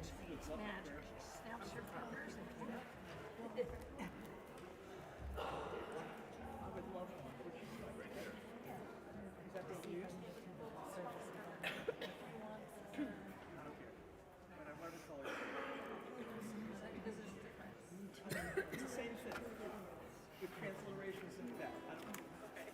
Magic. Snaps your fingers and I would love one. Is that being used? I don't care. But I want to color. It's the same thing. With transliterations and that. I don't know. Okay.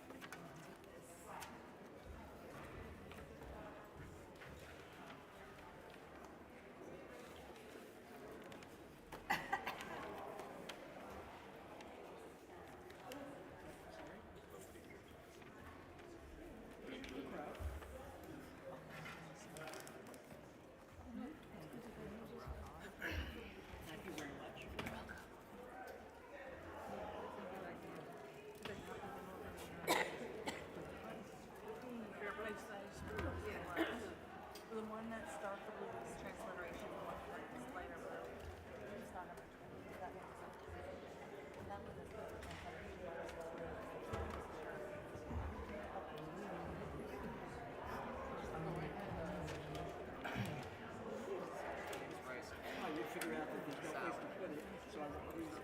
Thank you very much. The one that's darker blue is transliteration, the one that's lighter blue. It's not number 20. That one's and that one is the Oh, you figure out that there's no place to put it, so I won't lose it.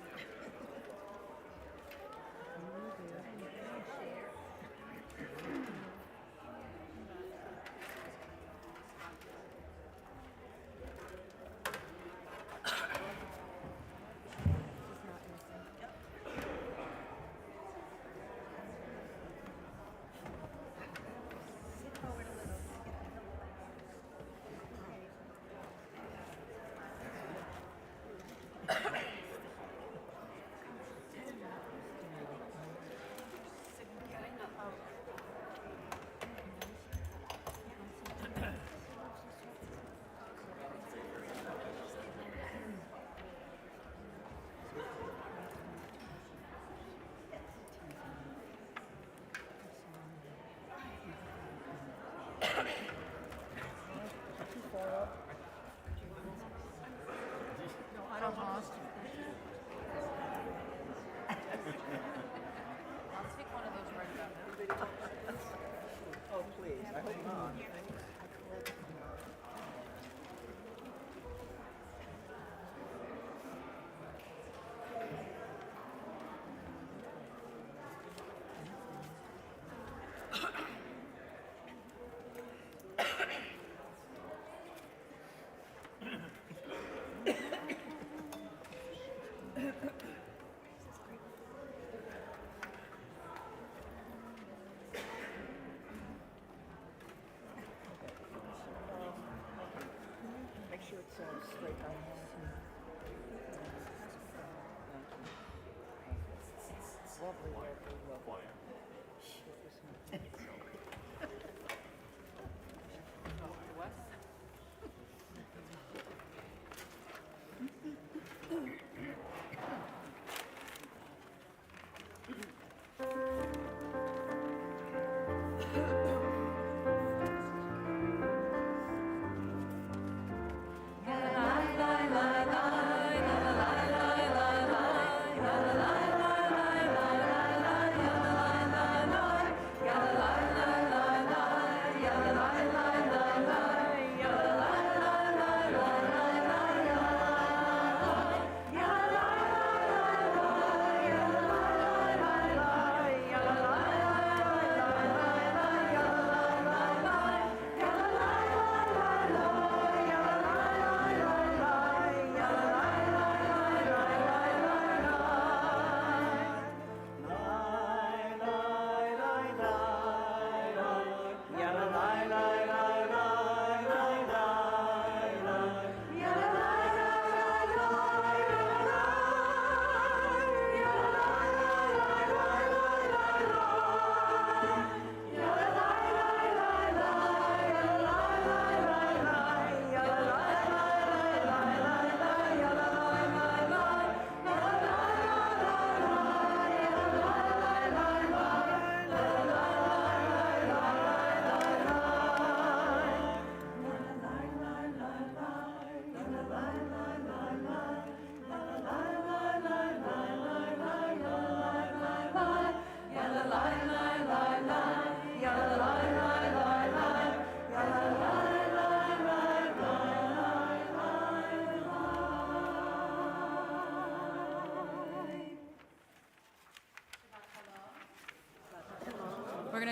no, I don't want to. I'll take one of those right about now. Oh, please. I hope not. Make sure it's straight down. It's lovely, lovely. What?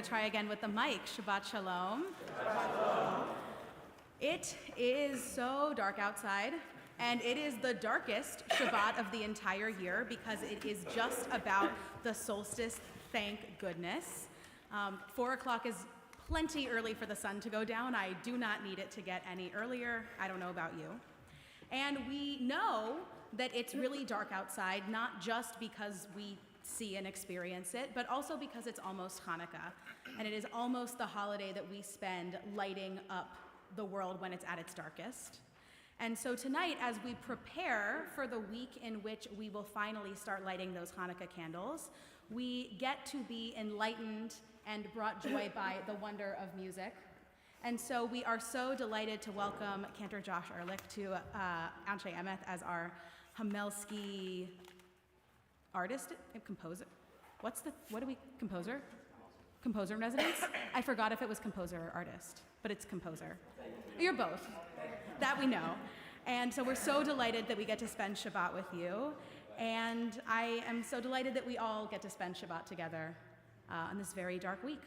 try again with the mic. Shabbat Shalom. It is so dark outside, and it is the darkest Shabbat of the entire year because it is just about the solstice, thank goodness. 4 o'clock is plenty early for the sun to go down. I do not need it to get any earlier. I don't know about you. And we know that it's really dark outside, not just because we see and experience it, but also because it's almost Hanukkah, and it is almost the holiday that we spend lighting up the world when it's at its darkest. And so tonight, as we prepare for the week in which we will finally start lighting those Hanukkah candles, we get to be enlightened and brought joy by the wonder of music. And so we are so delighted to welcome Cantor Josh Ehrlich to Anshe Emet as our Hamelsky artist, composer. Composer? Composer in residence? I forgot if it was composer or artist, but it's composer. You're both. That we know. And so we're so delighted that we get to spend Shabbat with you. And I am so delighted that we all get to spend Shabbat together on this very dark week.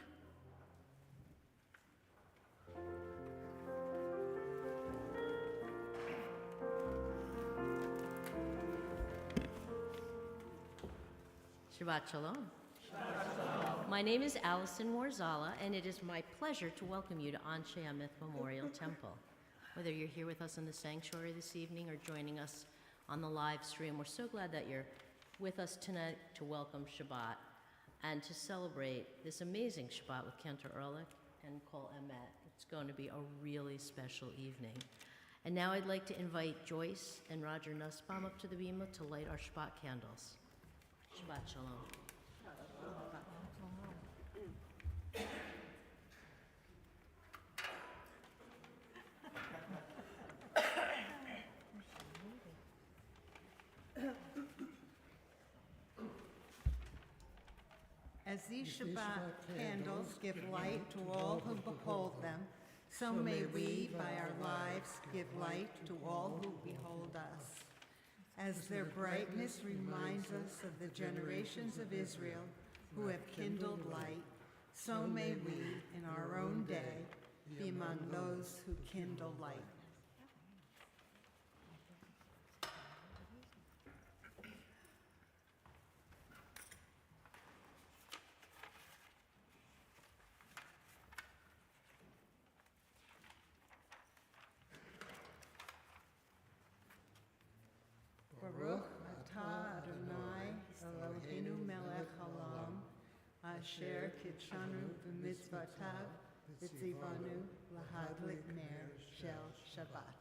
Shabbat Shalom. My name is Allison Warzala, and it is my pleasure to welcome you to Anshe Emet Memorial Temple. Whether you're here with us in the sanctuary this evening or joining us on the live stream, we're so glad that you're with us tonight to welcome Shabbat and to celebrate this amazing Shabbat with Cantor Ehrlich and Kol Emet. It's going to be a really special evening. And now I'd like to invite Joyce and Roger Nussbaum up to the bima to light our Shabbat candles. Shabbat Shalom. As these Shabbat candles give light to all who behold them, so may we, by our lives, give light to all who behold us. As their brightness reminds us of the generations of Israel who have kindled light, so may we, in our own day, be among those who kindle light. Baruch atah Adonai Eloheinu melech haolam, asher kitshanu b'mitzvotav v'tzivanu lahadlik ner shel Shabbat.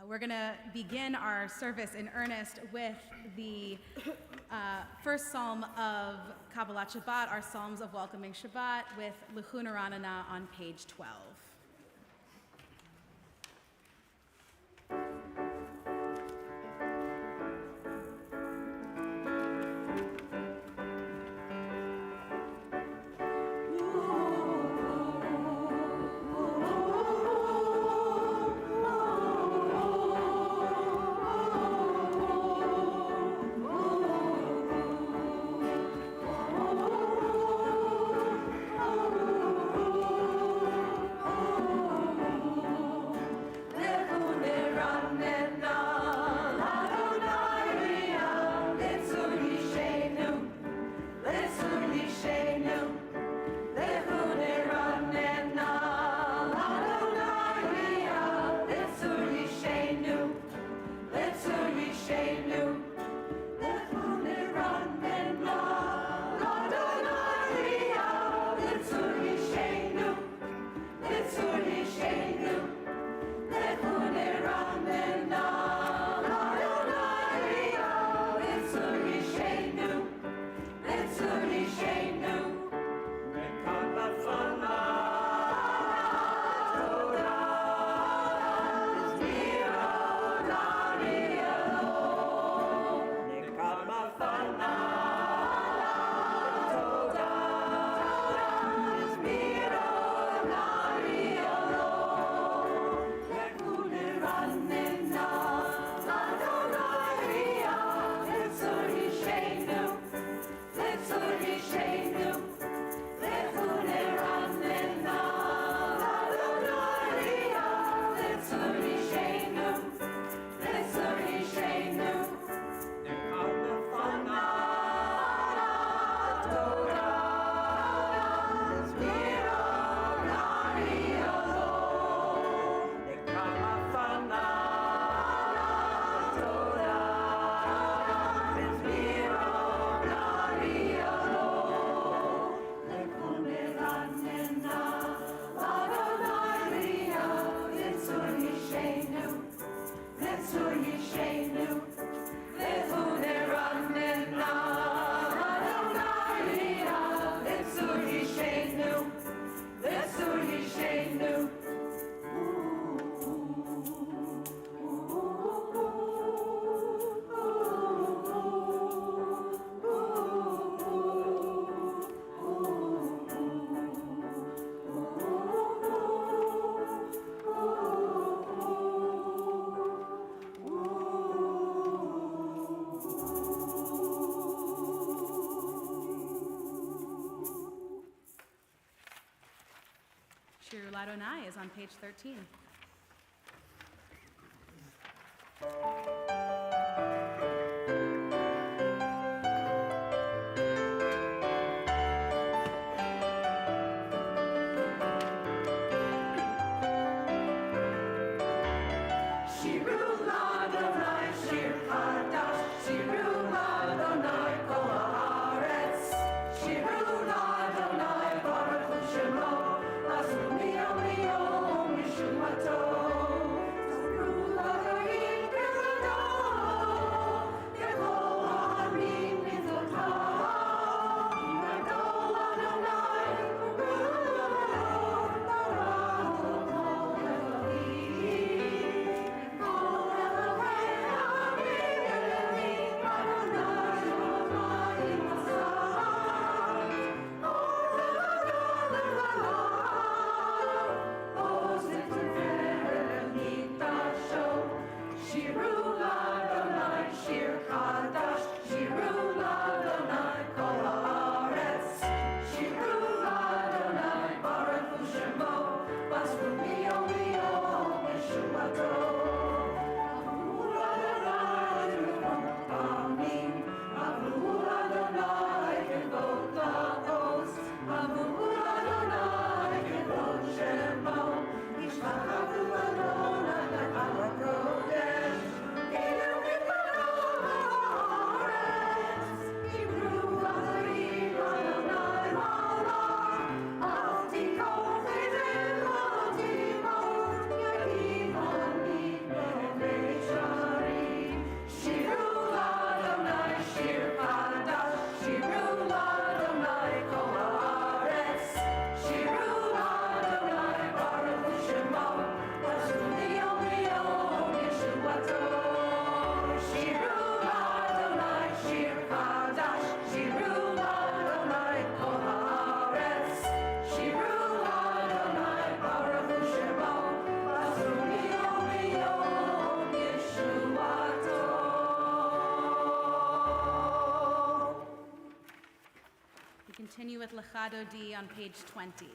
We're going to begin our service in earnest with the first psalm of Kabbalat Shabbat, our psalms of welcoming Shabbat, with L'chun Ranana on page 12. Oh is on page 13. Continue with Lechado D on page 20.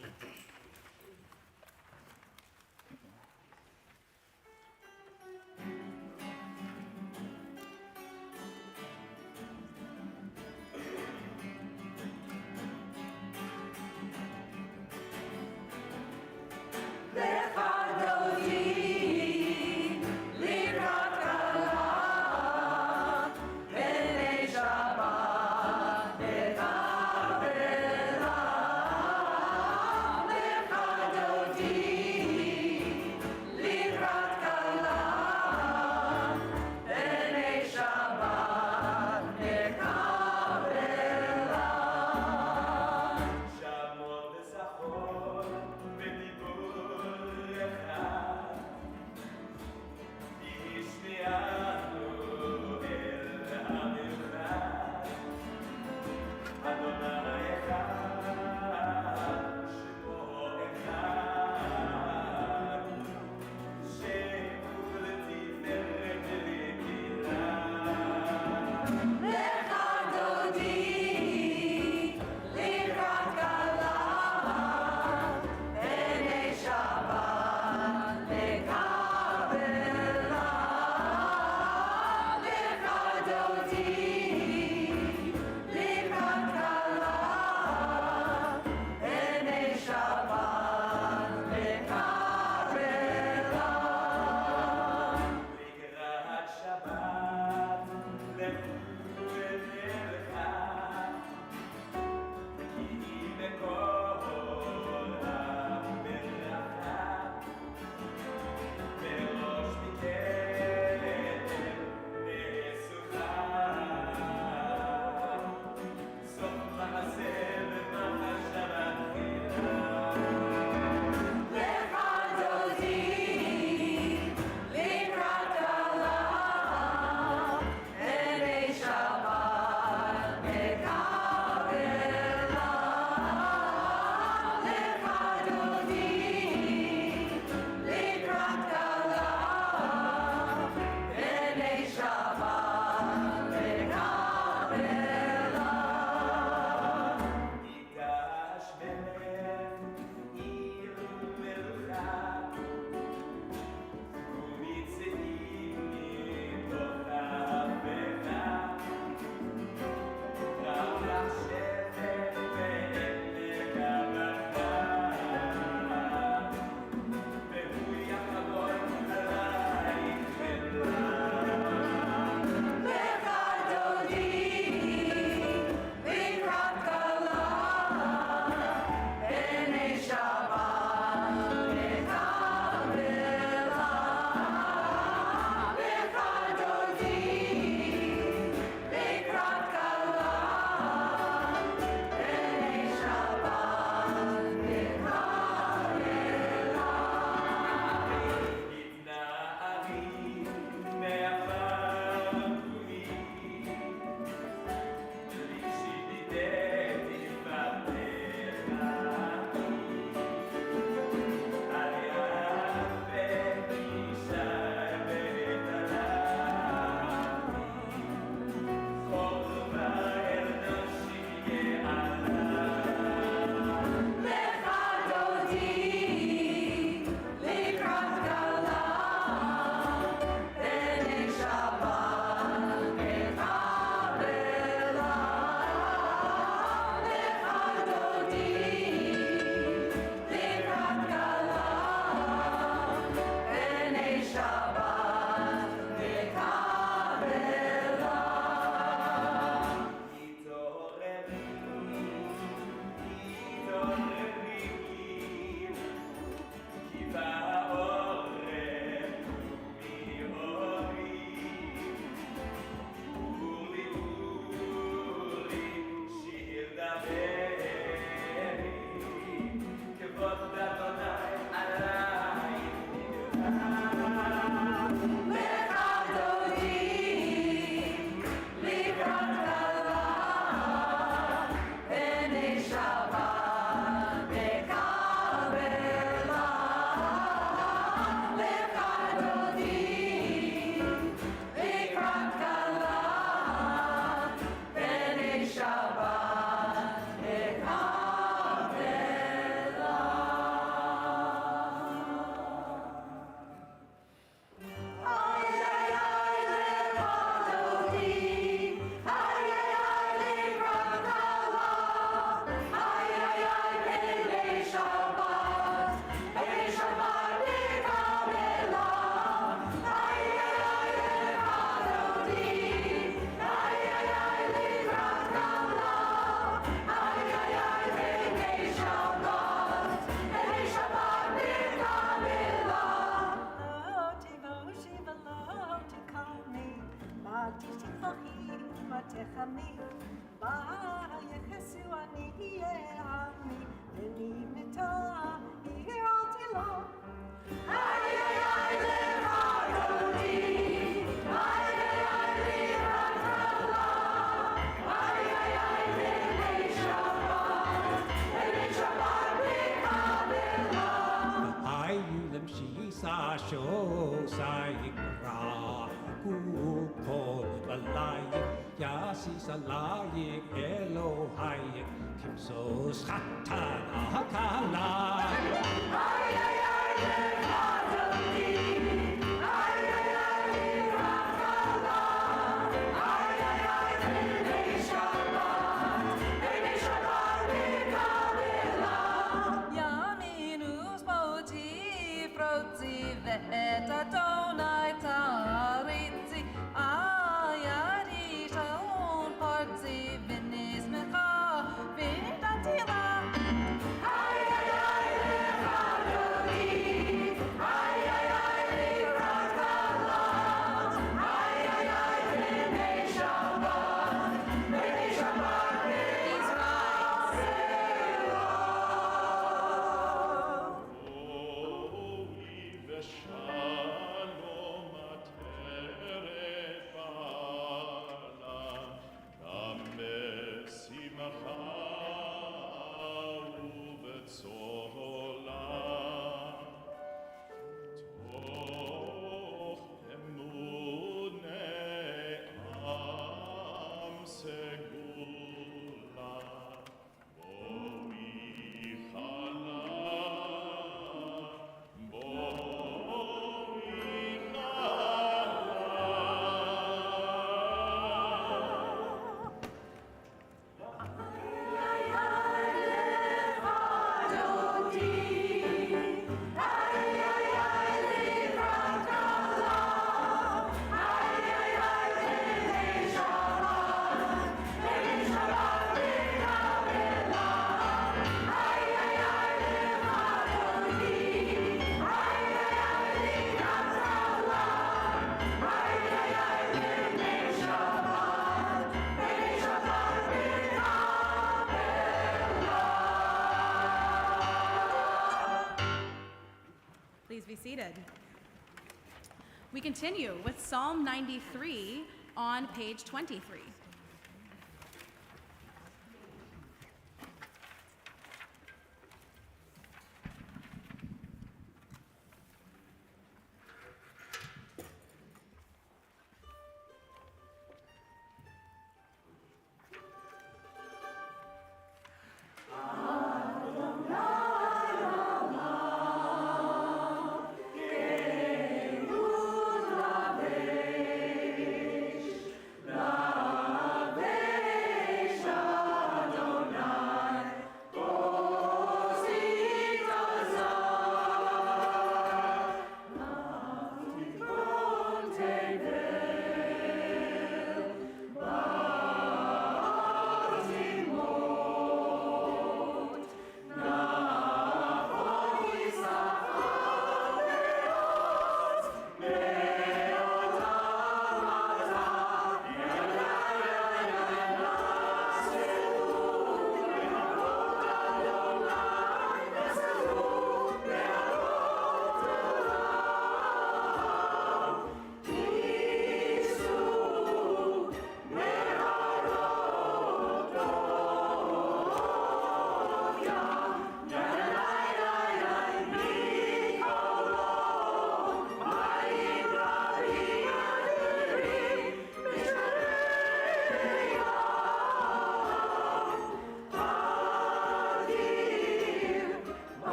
There kami ba yesu ani ami ni mita iratila ay ay ay le radodi ay ay ay le radala ay ay ay le shabbat bikabela ayulem shisa sho sai ra ku ko balai ya si salai elo hai kim so khata akala ay ay ay le radodi ay ay ay le radala ay ay ay le shabbat bikabela Yaminus moti frozzi veta donai taritzi ayari shaun partzi vinis mecha vidatila ay ay ay le radodi ay ay ay le radala ay ay ay le shabbat Please rise. Please be seated. We continue with Psalm 93 on page 23. la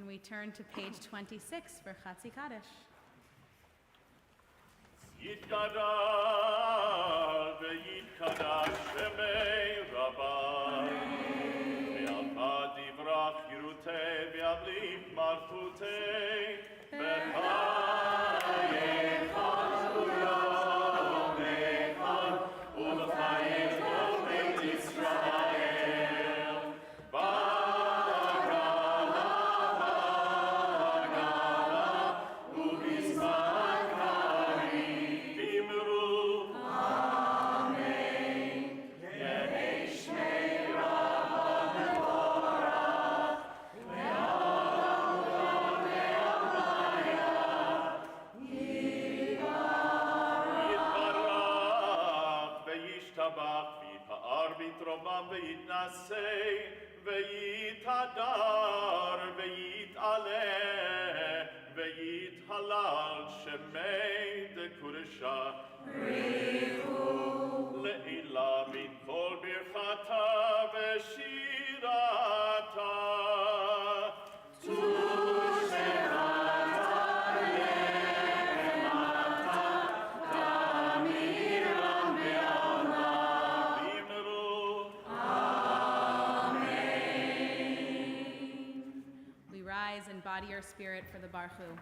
we turn to page 26 for Chatzi Kaddish. יתגדל ויתקדש שמי רבה ועלתה דברה חירותי וימליך מלכותי בחייך וביומך ובחיי כל בית ישראל בגלה ובזמן קריב אמרו אמן יהי שמי רבה מבורך מעולם לעוליה יתברך וישתבח ויתפאר ויתרומם ויתנשא ויתהדר ויתעלה ויתהלל שמי דקודשה לעילה מכל ברכתה ושירתה We rise in body or spirit for the Barchu.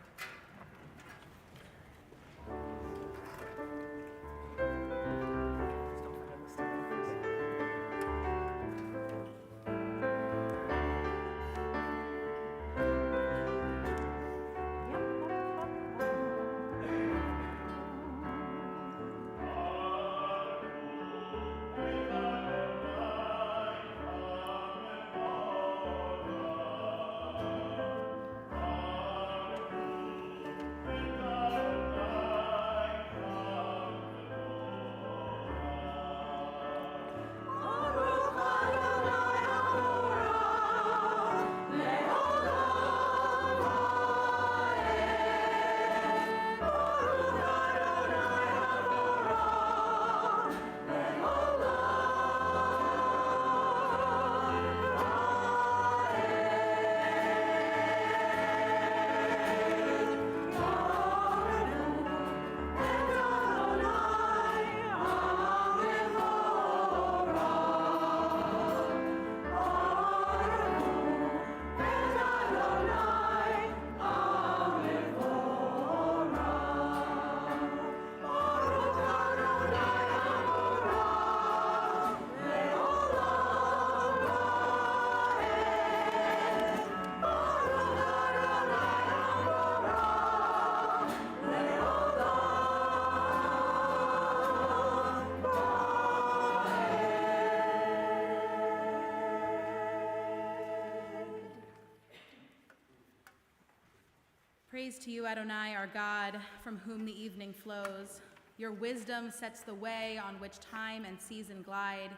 Praise to you, Adonai, our God, from whom the evening flows. Your wisdom sets the way on which time and season glide.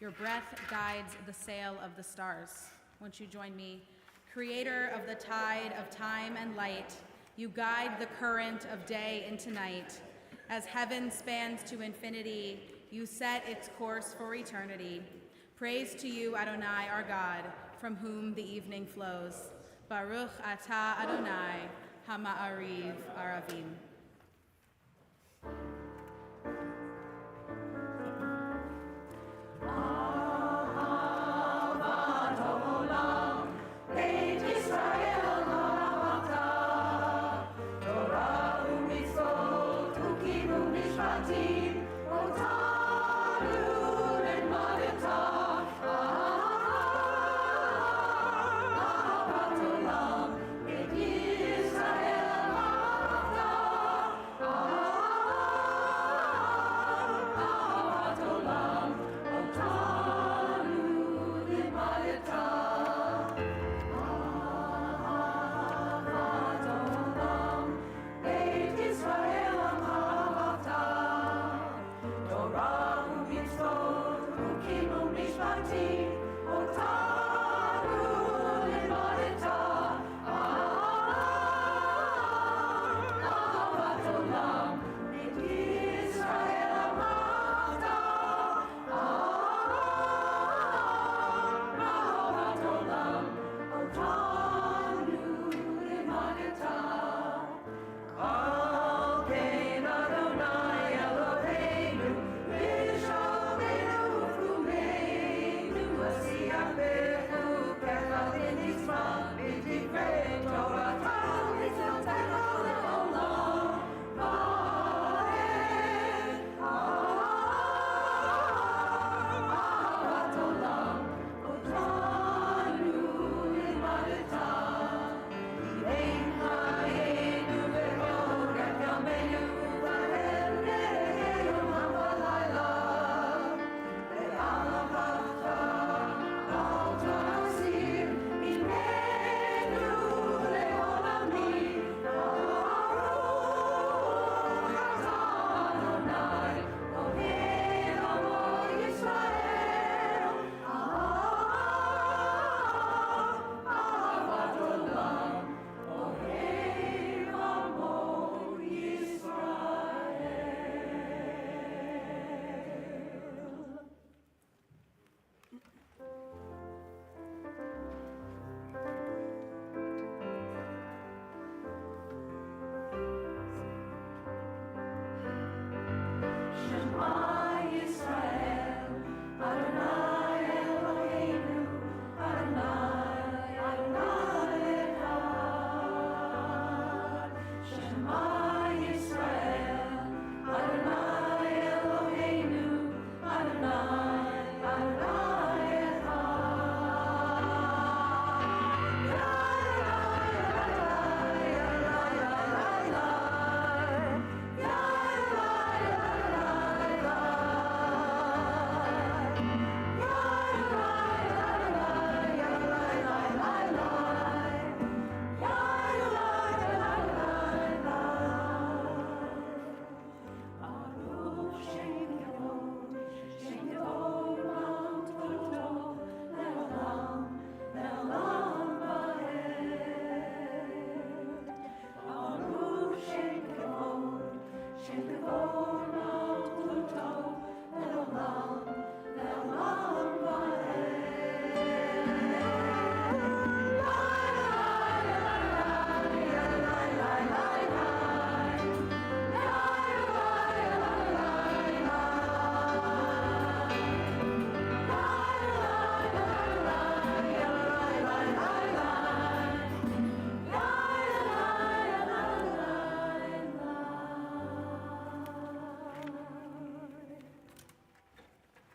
Your breath guides the sail of the stars. Won't you join me? Creator of the tide of time and light, you guide the current of day into night. As heaven spans to infinity, you set its course for eternity. Praise to you, Adonai, our God, from whom the evening flows. Baruch atah Adonai, Hama'ariv Aravim.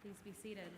Please be seated.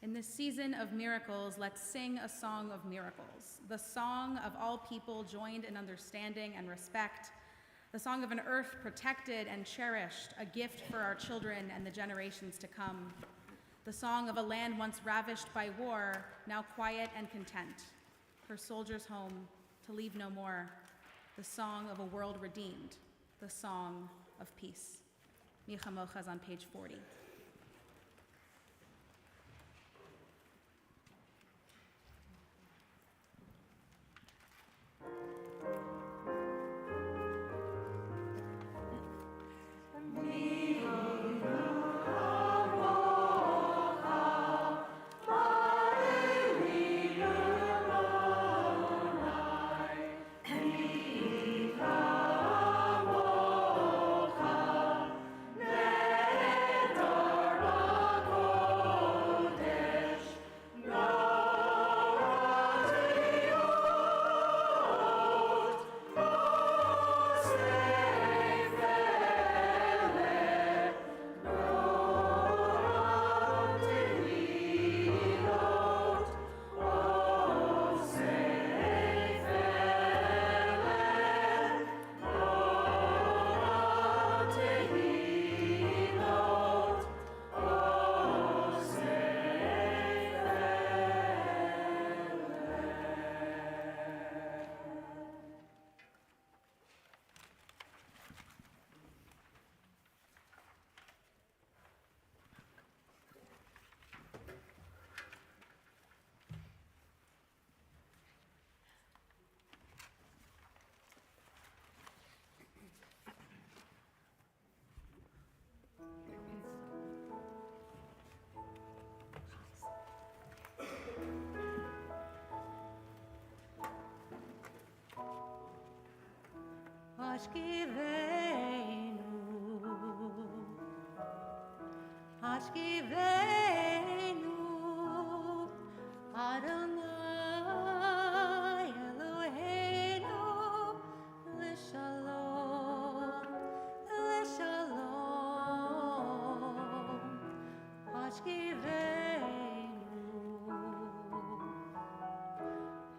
In this season of miracles, let's sing a song of miracles, the song of all people joined in understanding and respect, the song of an earth protected and cherished, a gift for our children and the generations to come, the song of a land once ravished by war, now quiet and content, her soldiers home to leave no more, the song of a world redeemed, the song of peace. Mi Chamocha is on page 40. Hashkivenu, Adonai Eloheinu, L'shalom, L'shalom. Hashkivenu,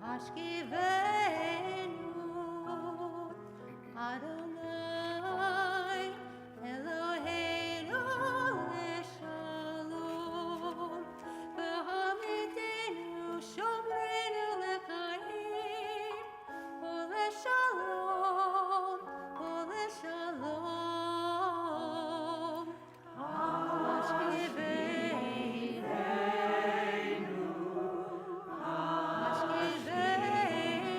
Hashkivenu, Adonai Eloheinu, L'shalom. V'hamidenu shomerenu l'chaim, L'shalom, L'shalom. Hashkivenu, Hashkivenu.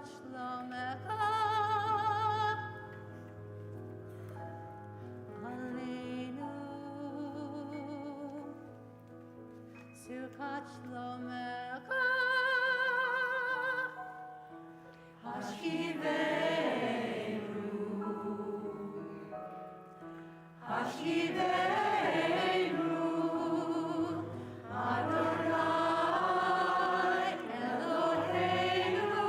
Sirkat Shlomecha Aleinu Sirkat Shlomecha Hashivenu Hashivenu Adonai Eloheinu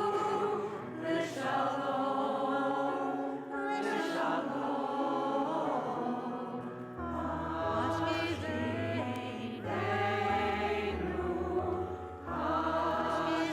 L'shalom L'shalom Hashivenu Hashivenu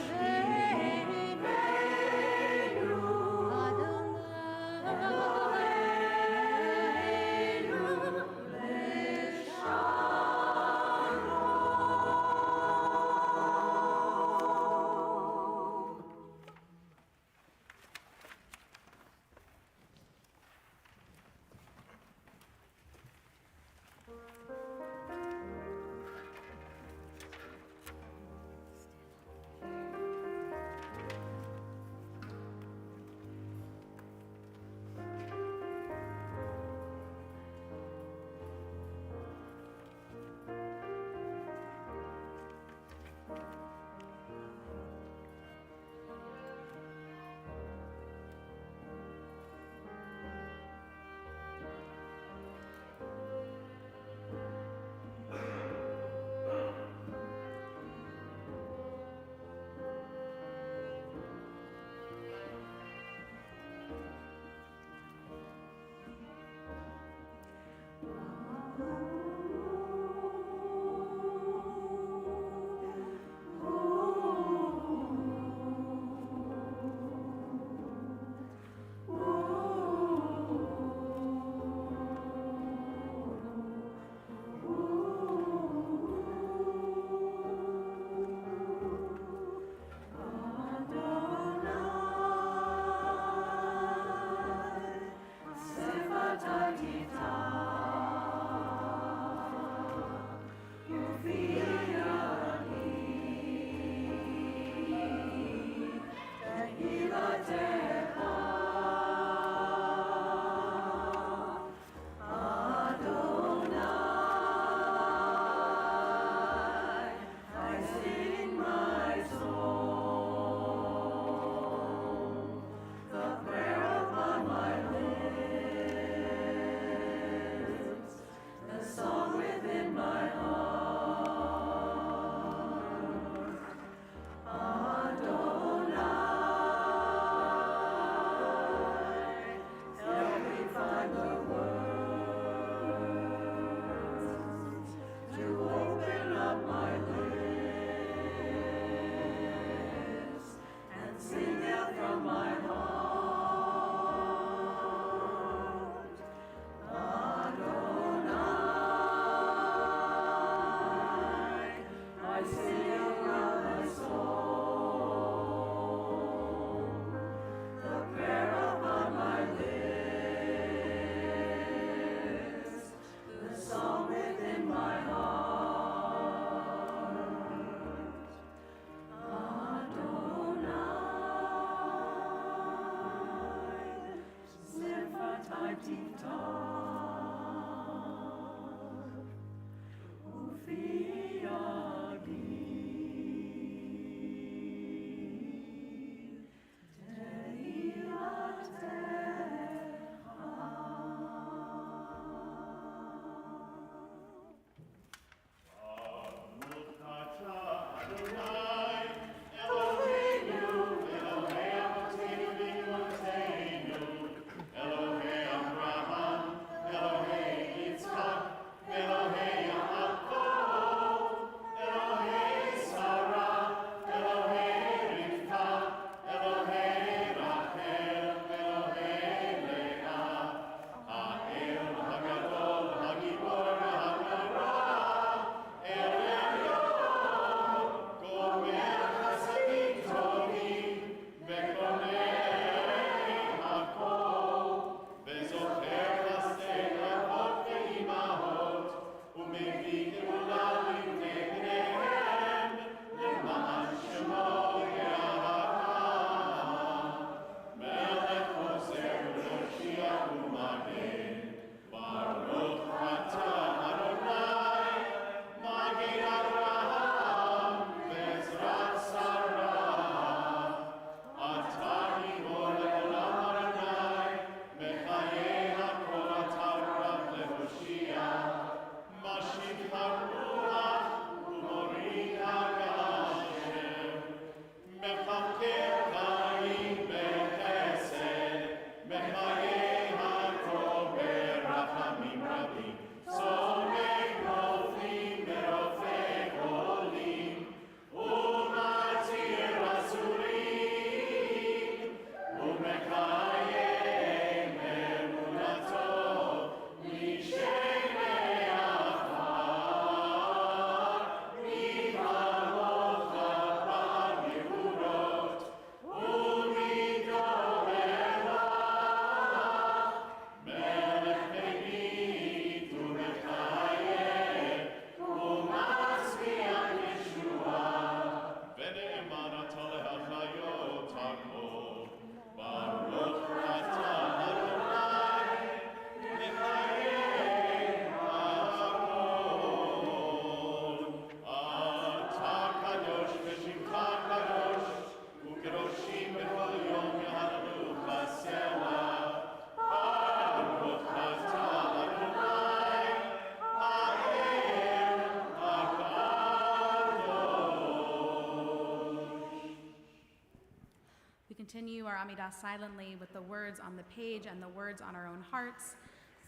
Amidah silently with the words on the page and the words on our own hearts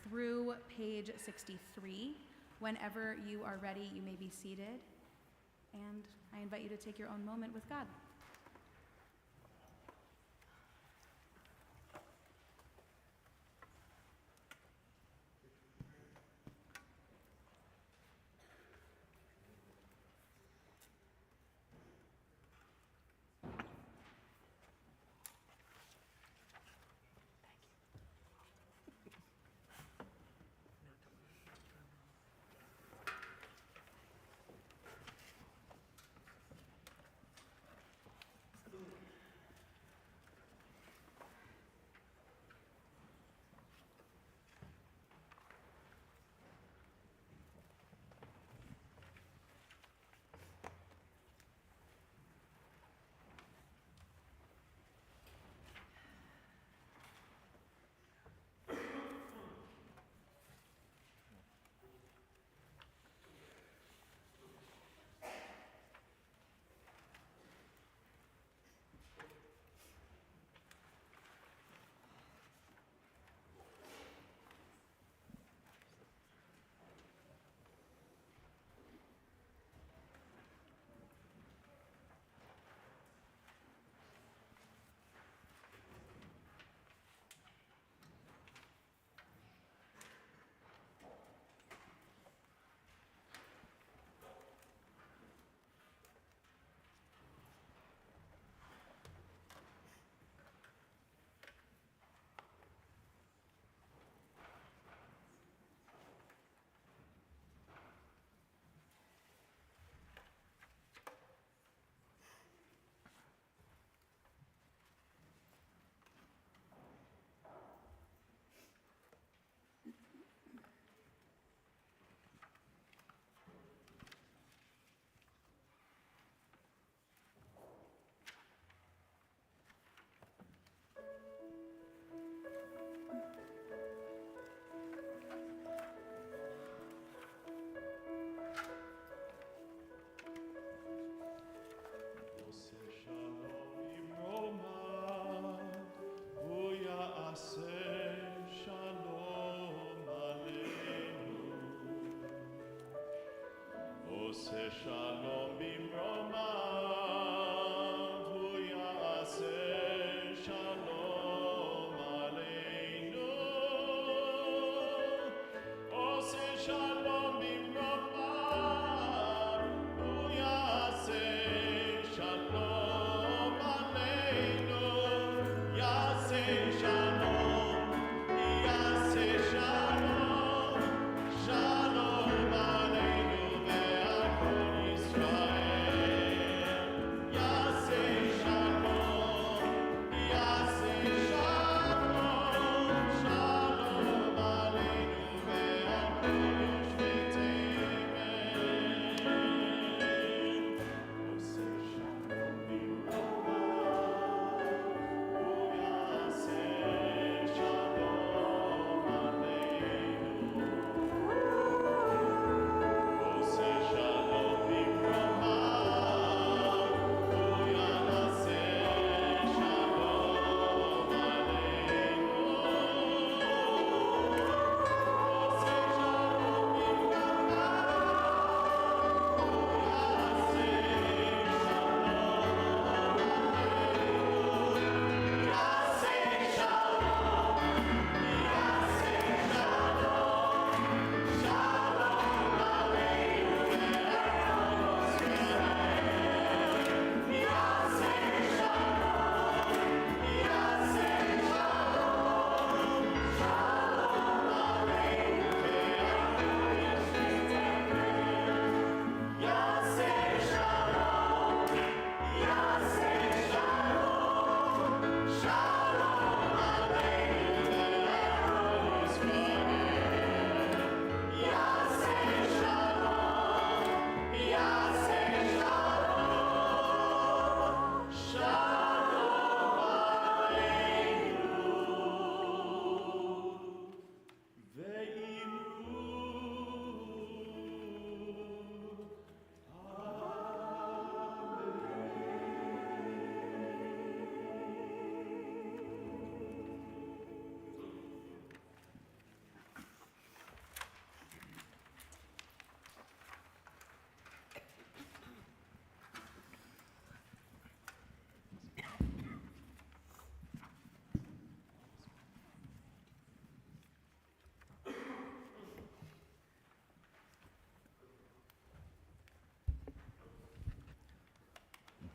through page 63. Whenever you are ready, you may be seated. And I invite you to take your own moment with God. Shalom bimroma, hu ya'aseh shalom aleinu. Oseh shalom bimroma, hu ya'aseh shalom aleinu. Ya'aseh shalom, ya'aseh shalom, shalom aleinu ve'al kol Yisrael. Ya'aseh shalom, ya'aseh shalom, shalom aleinu ve'al kol yoshvei te'emet. Oseh shalom bimroma, hu ya'aseh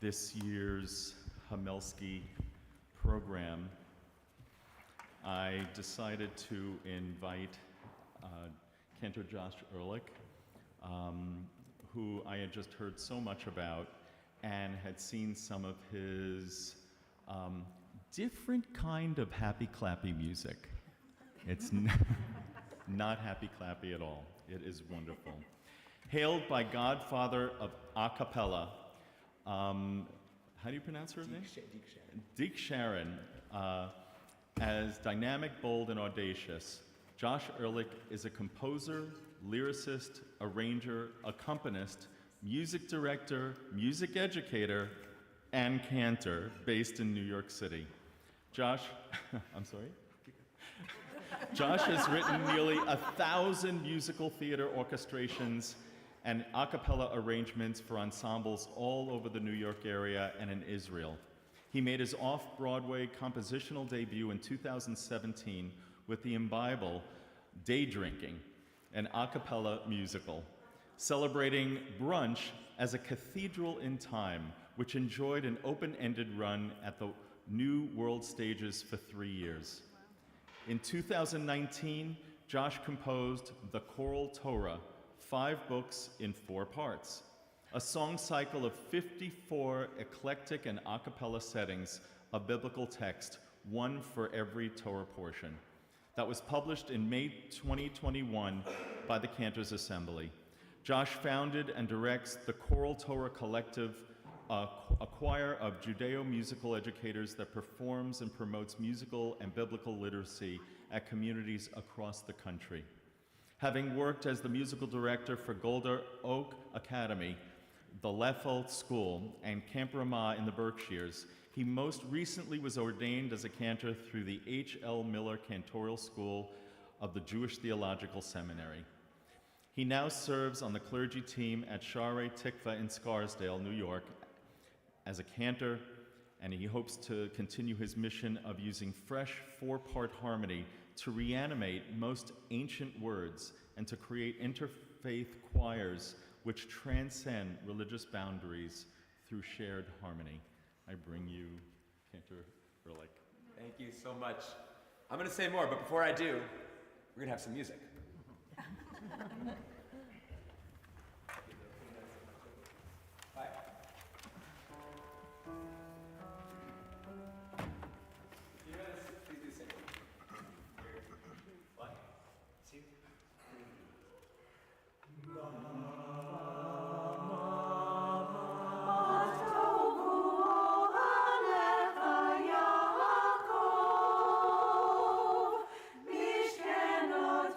this year's Hamelsky program, I decided to invite Cantor Josh Ehrlich, who I had just heard so much about and had seen some of his different kind of happy clappy music. It's not happy clappy at all. It is wonderful. Hailed by godfather of a cappella, how do you pronounce her name? Deke Sharon. As dynamic, bold, and audacious, Josh Ehrlich is a composer, lyricist, arranger, accompanist, music director, music educator, and cantor based in New York City. Josh, I'm sorry? Josh has written nearly 1,000 musical theater orchestrations and a cappella arrangements for ensembles all over the New York area and in Israel. He made his off-Broadway compositional debut in 2017 with the Imbible Day Drinking, an a cappella musical, celebrating brunch as a cathedral in time, which enjoyed an open-ended run at the New World Stages for 3 years. In 2019, Josh composed the Choral Torah, 5 books in 4 parts, a song cycle of 54 eclectic and a cappella settings of biblical text, one for every Torah portion, that was published in May 2021 by the Cantors Assembly. Josh founded and directs the Choral Torah Collective, a choir of Judeo-musical educators that performs and promotes musical and biblical literacy at communities across the country. Having worked as the musical director for Golden Oak Academy, the Leffel School, and Camp Ramah in the Berkshires, he most recently was ordained as a cantor through the H.L. Miller Cantorial School of the Jewish Theological Seminary. He now serves on the clergy team at Sharei Tikva in Scarsdale, New York, as a cantor, and he hopes to continue his mission of using fresh 4-part harmony to reanimate most ancient words and to create interfaith choirs which transcend religious boundaries through shared harmony. I bring you Cantor Ehrlich. Thank you so much. I'm going to say more, but before I do, we're going to have some music. Bye. Please do sing. 1, 2, 3. Mishkenotech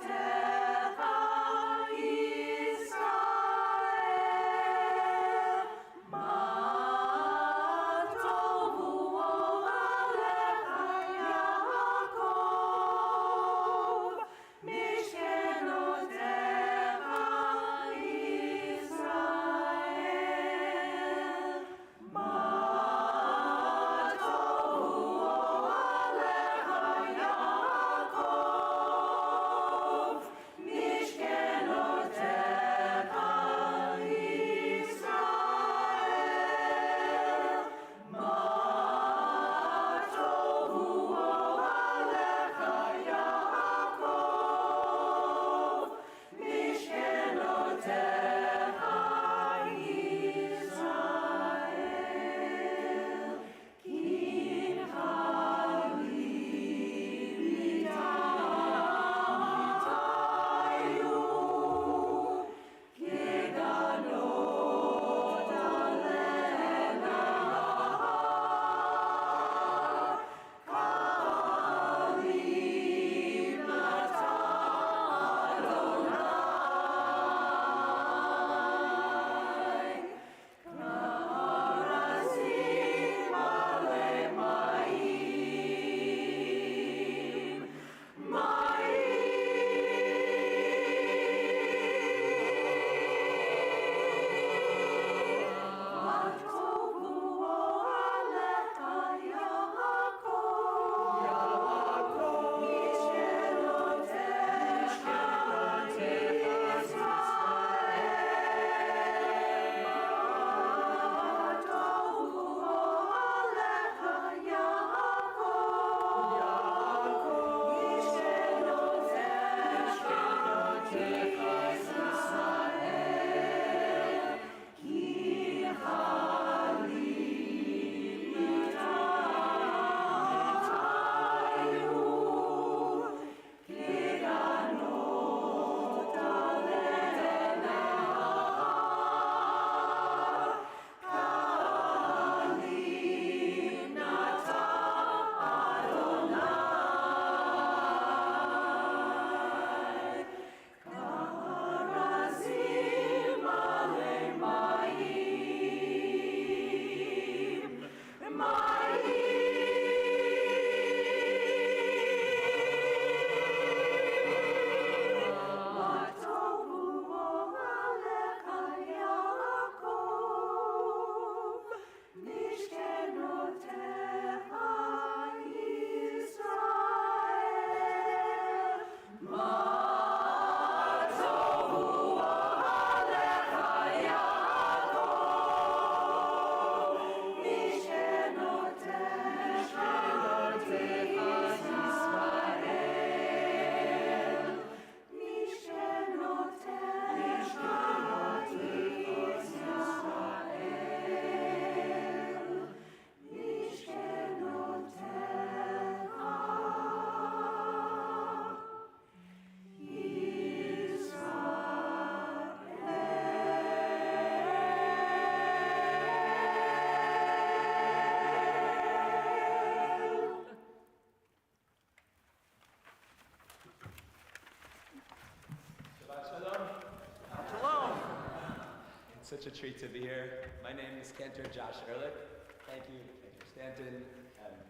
Such a treat to be here. My name is Cantor Josh Ehrlich. Thank you, Dr. Stanton,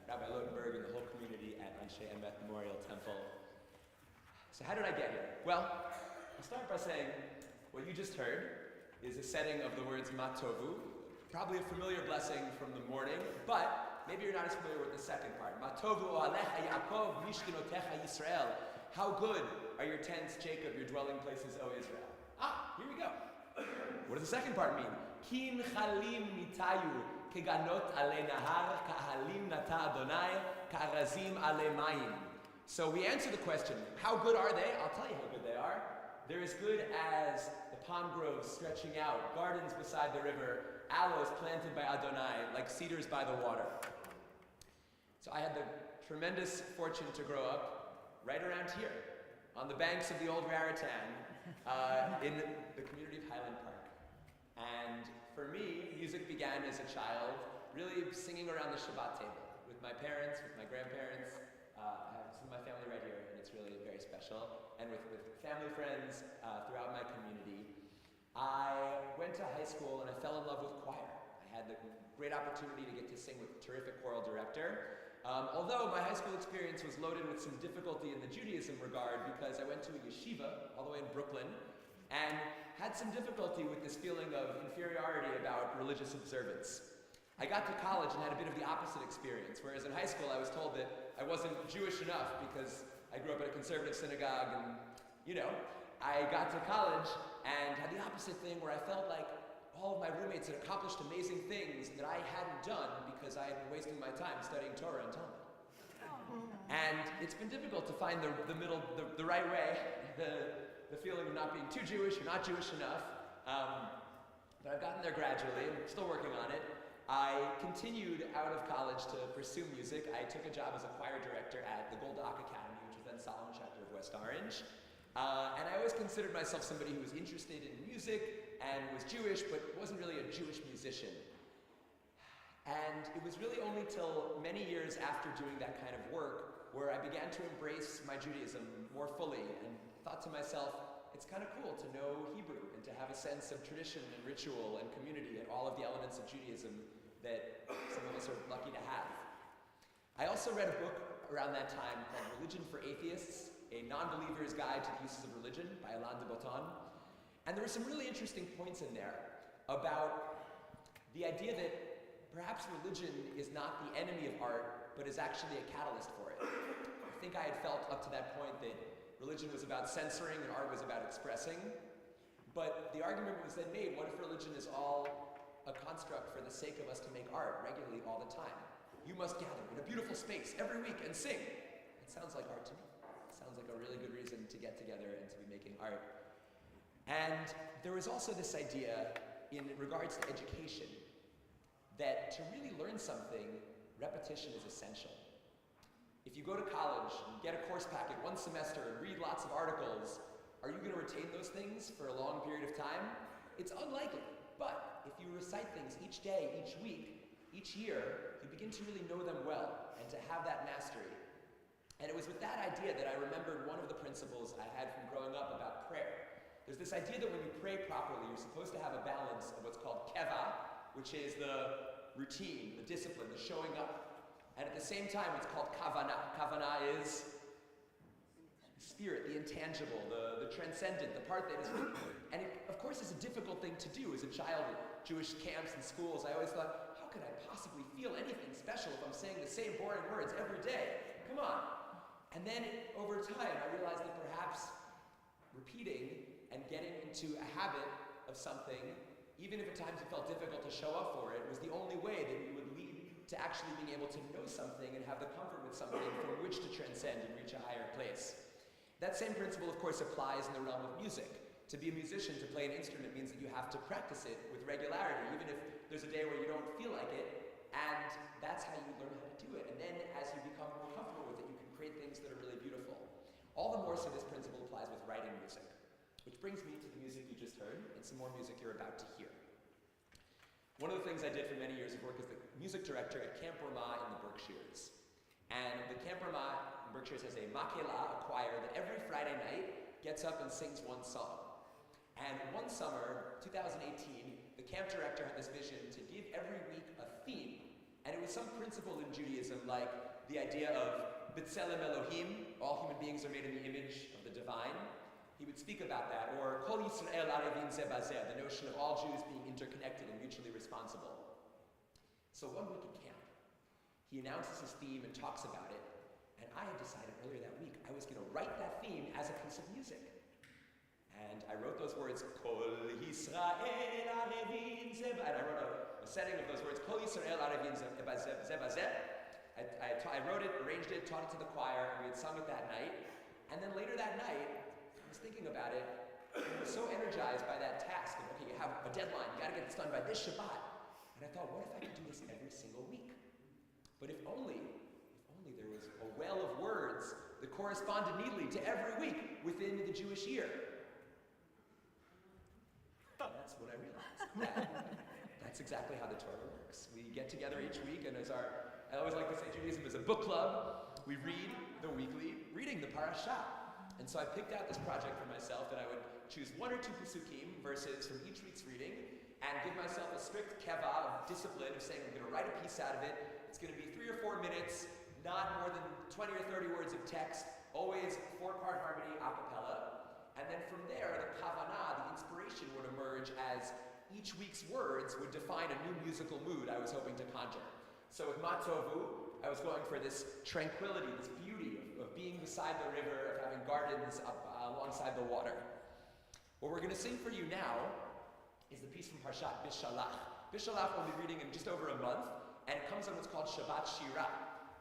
Rabbi Lotenberg, and the whole community at Anshe Emet Memorial Temple. So how did I get here? Well, I'll start by saying what you just heard is a setting of the words Matovu, probably a familiar blessing from the morning, but maybe you're not as familiar with the second part. Matovu alecha Yaakov mishkenotecha Yisrael. How good are your tents, Jacob, your dwelling places, O Israel. Here we go. What does the second part mean? Kin chalim mitayu keganot ale nahar ka'ahalim nata Adonai ka'arazim ale mayim. So we answer the question, how good are they? I'll tell you how good they are. They're as good as the palm groves stretching out, gardens beside the river, aloes planted by Adonai, like cedars by the water. So I had the tremendous fortune to grow up right around here, on the banks of the old Raritan, in the community of Highland Park. And for me, music began as a child, really singing around the Shabbat table with my parents, with my grandparents. I have some of my family right here, and it's really very special. And with family friends throughout my community. I went to high school and I fell in love with choir. I had the great opportunity to get to sing with a terrific choral director. Although my high school experience was loaded with some difficulty in the Judaism regard because I went to a yeshiva all the way in Brooklyn and had some difficulty with this feeling of inferiority about religious observance. I got to college and had a bit of the opposite experience, whereas in high school I was told that I wasn't Jewish enough because I grew up at a conservative synagogue and, I got to college and had the opposite thing where I felt like all of my roommates had accomplished amazing things that I hadn't done because I had been wasting my time studying Torah and Talmud. And it's been difficult to find the middle, the right way, the feeling of not being too Jewish or not Jewish enough. But I've gotten there gradually, and I'm still working on it. I continued out of college to pursue music. I took a job as a choir director at the Gold Ock Academy, which was then Solomon chapter of West Orange. And I always considered myself somebody who was interested in music and was Jewish, but wasn't really a Jewish musician. And it was really only till many years after doing that kind of work where I began to embrace my Judaism more fully and thought to myself, it's kind of cool to know Hebrew and to have a sense of tradition and ritual and community and all of the elements of Judaism that some of us are lucky to have. I also read a book around that time called Religion for Atheists, a non-believer's guide to the uses of religion by Alain de Botton. And there were some really interesting points in there about the idea that perhaps religion is not the enemy of art, but is actually a catalyst for it. I think I had felt up to that point that religion was about censoring and art was about expressing. But the argument was then made, what if religion is all a construct for the sake of us to make art regularly all the time? You must gather in a beautiful space every week and sing. It sounds like art to me. Sounds like a really good reason to get together and to be making art. And there was also this idea in regards to education that to really learn something, repetition is essential. If you go to college and get a course packet one semester and read lots of articles, are you going to retain those things for a long period of time? It's unlikely. But if you recite things each day, each week, each year, you begin to really know them well and to have that mastery. And it was with that idea that I remembered one of the principles I had from growing up about prayer. There's this idea that when you pray properly, you're supposed to have a balance of what's called keva, which is the routine, the discipline, the showing up. And at the same time, it's called kavana. Kavana is the spirit, the intangible, the transcendent, the part that is... And it, of course, is a difficult thing to do. As a child at Jewish camps and schools, I always thought, how could I possibly feel anything special if I'm saying the same boring words every day? Come on. And then over time, I realized that perhaps repeating and getting into a habit of something, even if at times it felt difficult to show up for it, was the only way that we would lead to actually being able to know something and have the comfort with something from which to transcend and reach a higher place. That same principle, of course, applies in the realm of music. To be a musician, to play an instrument, means that you have to practice it with regularity, even if there's a day where you don't feel like it, and that's how you learn how to do it. And then as you become more comfortable with it, you can create things that are really beautiful. All the more so this principle applies with writing music, which brings me to the music you just heard and some more music you're about to hear. One of the things I did for many years of work as the music director at Cantor in the Berkshires. And the Cantor in Berkshires has a makela, a choir, that every Friday night gets up and sings one song. And one summer, 2018, camp director had this vision to give every week a theme. And it was some principle in Judaism, like the idea of B'Tselem Elohim, all human beings are made in the image of the divine. He would speak about that, or Kol Yisrael Arevin Ze Bazeh, the notion of all Jews being interconnected and mutually responsible. So one week in camp, he announces his theme and talks about it, and I had decided earlier that week I was going to write that theme as a piece of music. And I wrote those words, Kol Yisrael Arevin Ze Bazeh, and I wrote a setting of those words, Kol Yisrael Arevin Ze Bazeh. I wrote it, arranged it, taught it to the choir, and we had sung it that night. And then later that night, I was thinking about it, and I was so energized by that task of, okay, you have a deadline, you gotta get this done by this Shabbat. And I thought, what if I could do this every single week? But if only there was a well of words that corresponded neatly to every week within the Jewish year. That's what I realized. That's exactly how the Torah works. We get together each week, and I always like to say Judaism is a book club. We read the weekly reading, the parasha. And so I picked out this project for myself that I would choose 1 or 2 pasukim, verses from each week's reading, and give myself a strict keva of discipline of saying I'm going to write a piece out of it. It's going to be 3 or 4 minutes, not more than 20 or 30 words of text, always 4-part harmony a cappella. And then from there, the kavanah, the inspiration would emerge as each week's words would define a new musical mood I was hoping to conjure. So with Matovu, I was going for this tranquility, this beauty of being beside the river, of having gardens alongside the water. What we're going to sing for you now is the piece from Parshat Bishalach. Bishalach we'll be reading in just over a month, and it comes on what's called Shabbat Shirah,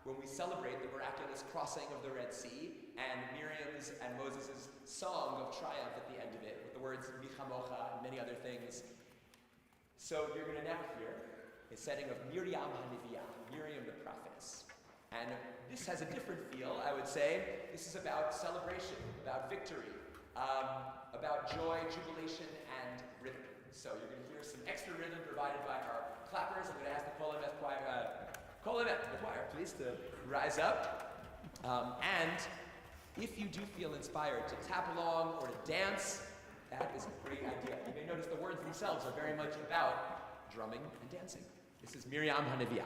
when we celebrate the miraculous crossing of the Red Sea and Miriam's and Moses' song of triumph at the end of it, with the words Michamocha and many other things. So you're going to now hear a setting of Miriam HaNeviah, Miriam the prophetess. And this has a different feel, I would say. This is about celebration, about victory, about joy, jubilation, and rhythm. So you're going to hear some extra rhythm provided by our clappers. I'm going to ask the Kol Emet choir, please, to rise up. And if you do feel inspired to tap along or to dance, that is a great idea. You may notice the words themselves are very much about drumming and dancing. This is Miriam HaNeviah.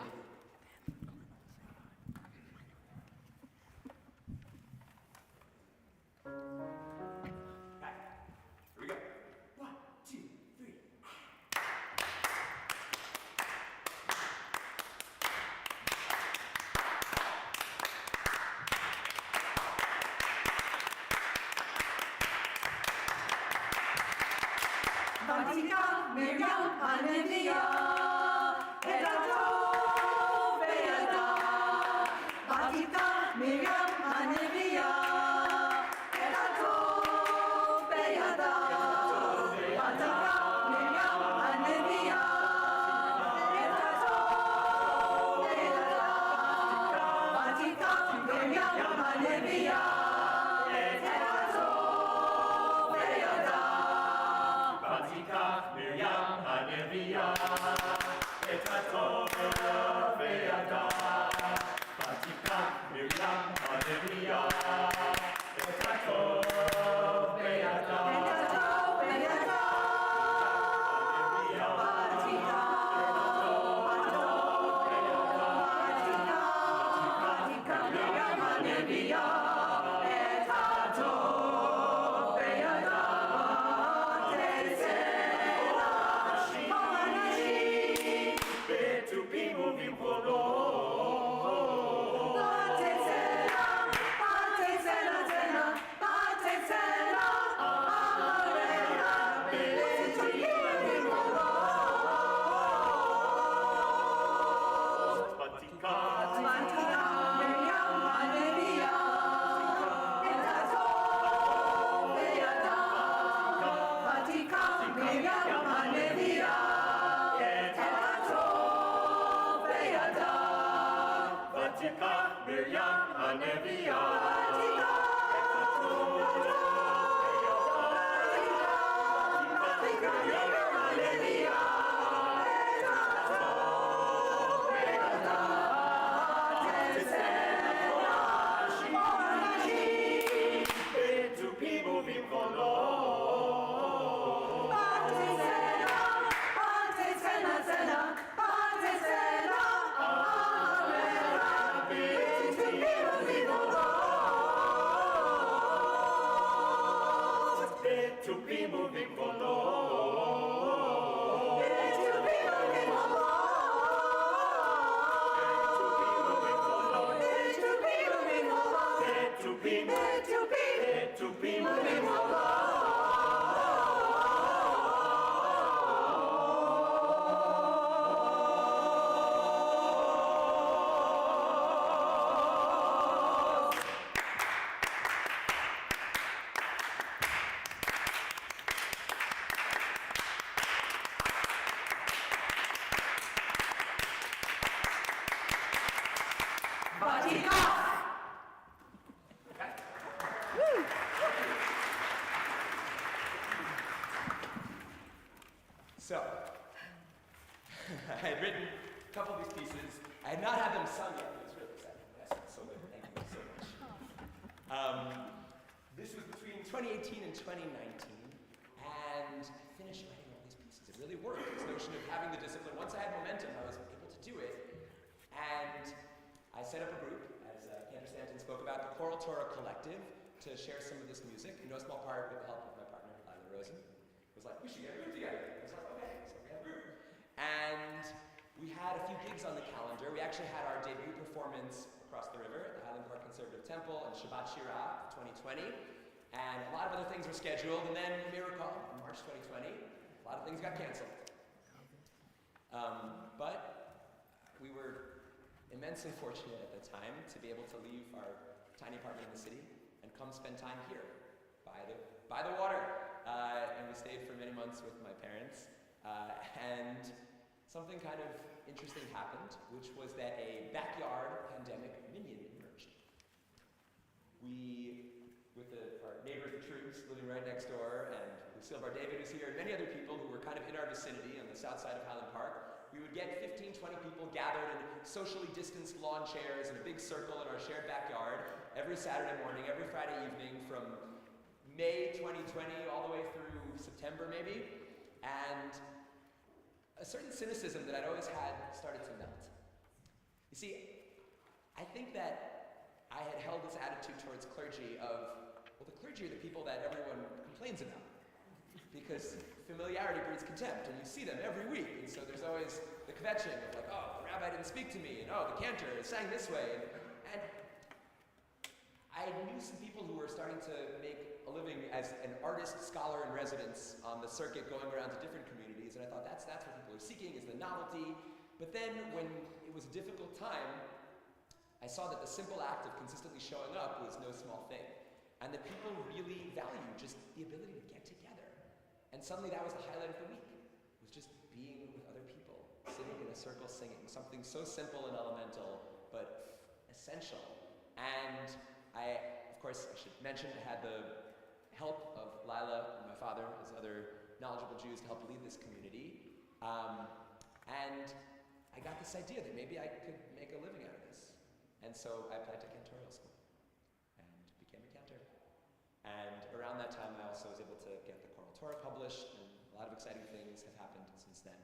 Right. Here we go. 1, 2, 3. Vatika Miriam HaNeviah, et hatov be'yada. Vatika Miriam HaNeviah, et hatov be'yada. Vatika Miriam HaNeviah, et hatov be'yada. Vatika Miriam HaNeviah, et hatov be'yada. Vatikach Miriam HaNeviah, et hatov be'yada. Vatikach Miriam HaNeviah, et hatov be'yada. Miriam HaNeviah. Metupim, Metupim, moving So, I had written a couple of these pieces. I had not had them sung yet. It was really exciting. Yes, so good. Thank you so much. This was between 2018 and 2019, and I finished writing all these pieces. It really worked. This notion of having the discipline. Once I had momentum, I was able to do it, and I set up a group, as Cantor Stanton spoke about, the Choral Torah Collective, to share some of this music, in no small part with the help of my partner, Lila Rosen. It was like, we should get a group together. I was like, okay, so we have a group. And we had a few gigs on the calendar. We actually had our debut performance across the river at the Highland Park Conservative Temple on Shabbat Shirah 2020. And a lot of other things were scheduled. And then, you may recall, in March 2020, a lot of things got canceled. But we were immensely fortunate at the time to be able to leave our tiny apartment in the city and come spend time here by the water. And we stayed for many months with my parents. And something kind of interesting happened, which was that a backyard pandemic minion emerged. We, with our neighbors, the troops, living right next door, and Lucille Bar-David was here, and many other people who were kind of in our vicinity on the south side of Highland Park, we would get 15, 20 people gathered in socially distanced lawn chairs in a big circle in our shared backyard every Saturday morning, every Friday evening from May 2020 all the way through September maybe. And a certain cynicism that I'd always had started to melt. You see, I think that I had held this attitude towards clergy of, well, the clergy are the people that everyone complains about. Because familiarity breeds contempt, and you see them every week, and so there's always the kvetching of like, oh, the rabbi didn't speak to me, and oh, the cantor sang this way, and I knew some people who were starting to make a living as an artist, scholar in residence on the circuit, going around to different communities, and I thought that's what people are seeking, is the novelty. But then, when it was a difficult time, I saw that the simple act of consistently showing up was no small thing, and that people really value just the ability to get together. And suddenly that was the highlight of the week, was just being with other people, sitting in a circle singing, something so simple and elemental, but essential. And of course, I should mention I had the help of Lila and my father, as other knowledgeable Jews, to help lead this community. And I got this idea that maybe I could make a living out of this. And so I applied to Cantorial School and became a cantor. And around that time, I also was able to get the Choral Torah published, and a lot of exciting things have happened since then.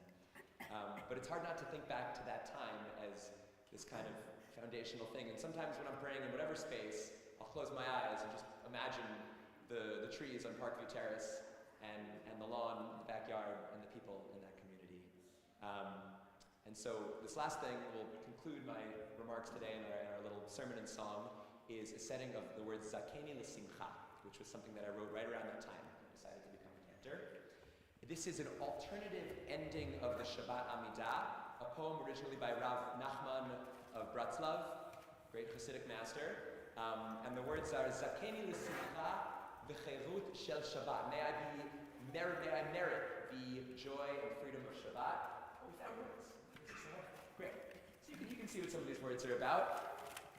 But it's hard not to think back to that time as this kind of foundational thing. And sometimes when I'm praying in whatever space, I'll close my eyes and just imagine the trees on Parkview Terrace and the lawn, the backyard, and the people in that community. And so this last thing will conclude my remarks today in our little sermon and song, is a setting of the words Zakeni L'Simcha, which was something that I wrote right around that time when I decided to become a cantor. This is an alternative ending of the Shabbat Amidah, a poem originally by Rav Nachman of Bratslav, great Hasidic master. And the words are, Zakeni L'Simcha v'cherut shel Shabbat. May I merit the joy and freedom of Shabbat. Oh, we found words. Great. So you can see what some of these words are about.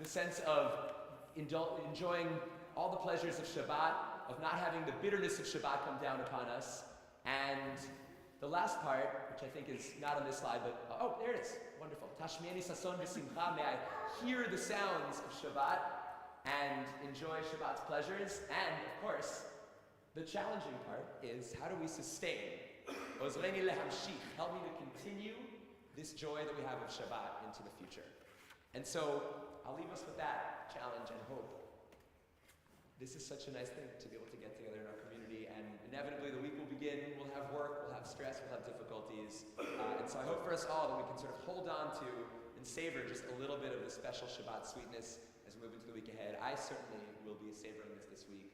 The sense of enjoying all the pleasures of Shabbat, of not having the bitterness of Shabbat come down upon us. And the last part, which I think is not on this slide, but oh, there it is. Wonderful. Tashmieni sason v'simcha. May I hear the sounds of Shabbat and enjoy Shabbat's pleasures. And of course, the challenging part is, how do we sustain? Ozreni lehamshich. Help me to continue this joy that we have of Shabbat into the future. And so I'll leave us with that challenge and hope. This is such a nice thing to be able to get together in our community, and inevitably the week will begin, we'll have work, we'll have stress, we'll have difficulties. And so I hope for us all that we can sort of hold on to and savor just a little bit of the special Shabbat sweetness as we move into the week ahead. I certainly will be be savoring this week.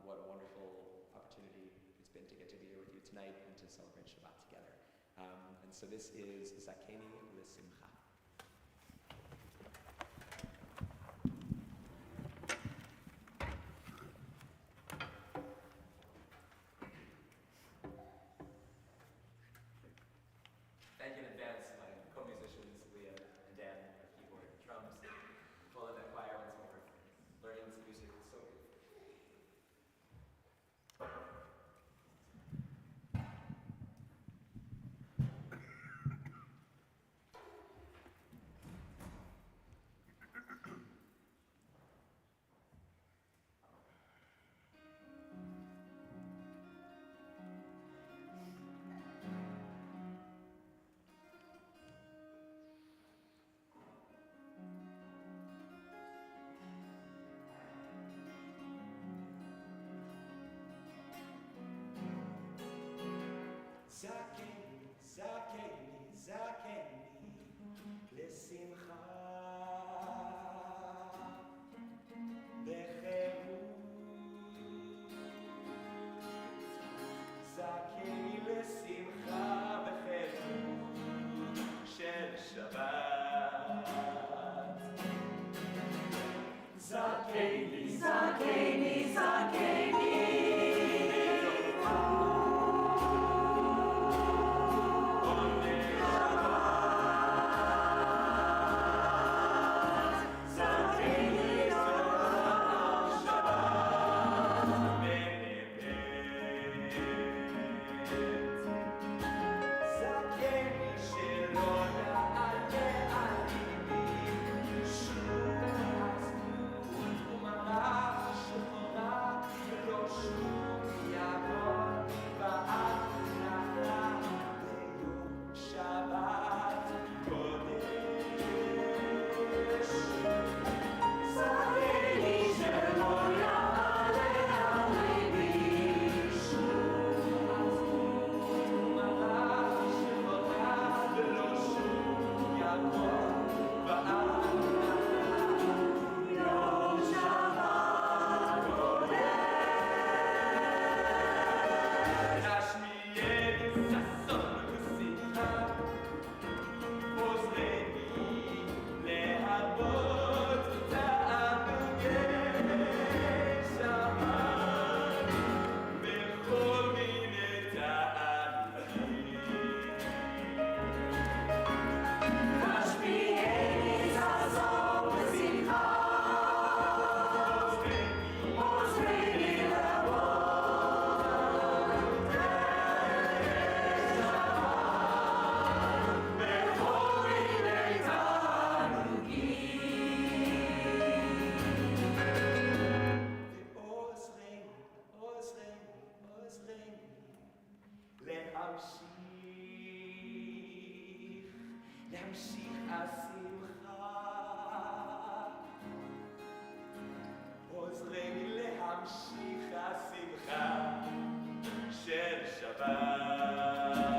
What a wonderful opportunity it's been to get to be here with you tonight and to celebrate Shabbat together. And so this is Zakeni L'Simcha. Thank you in advance, my co-musicians, Leah and Dan, our keyboard and drums, full of that choir once more. Learning this music is so good. Zakeni, zakeni, zakeni, l'simcha, בחירות. zakeni l'simcha, בחירות של שבת. zakeni, zakeni, zakeni, להמשיך השמחה, עוזרני להמשיך השמחה של שבת.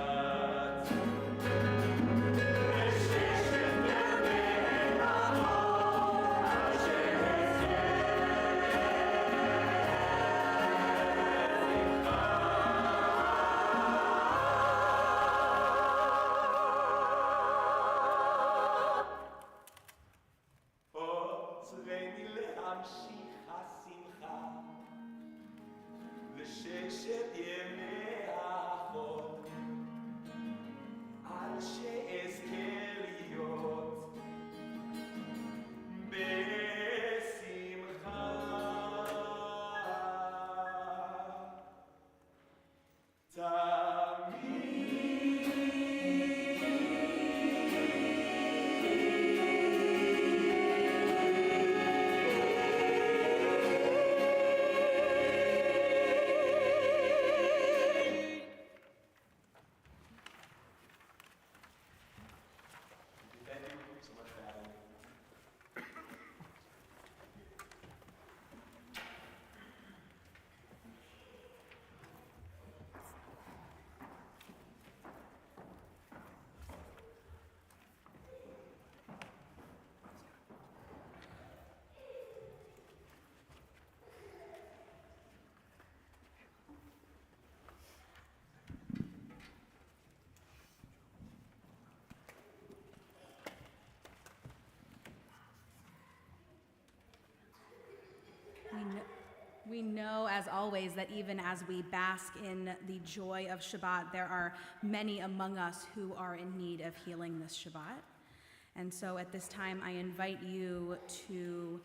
We know, as always, that even as we bask in the joy of Shabbat, there are many among us who are in need of healing this Shabbat. And so at this time, I invite you to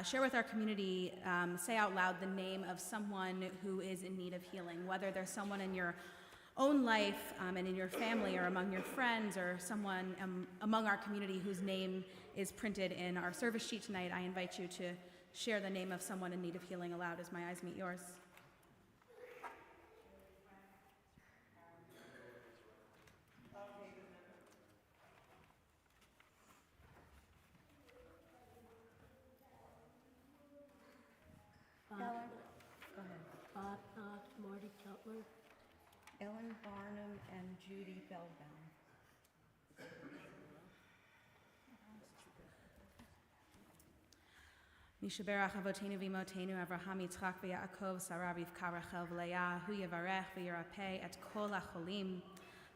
share with our community, say out loud the name of someone who is in need of healing, whether there's someone in your own life and in your family or among your friends or someone among our community whose name is printed in our service sheet tonight. I invite you to share the name of someone in need of healing aloud as my eyes meet yours. Ellen? Go ahead. Bob Knox, Marty Cutler. Ellen Barnum and Judy Bellbound. Mishaberach Avotenu Vimotenu Avraham Yitzchak v'Yaakov Sarah Rivka Rachel v'Leah Hu Yavarech v'Yirapeh et Kol HaCholim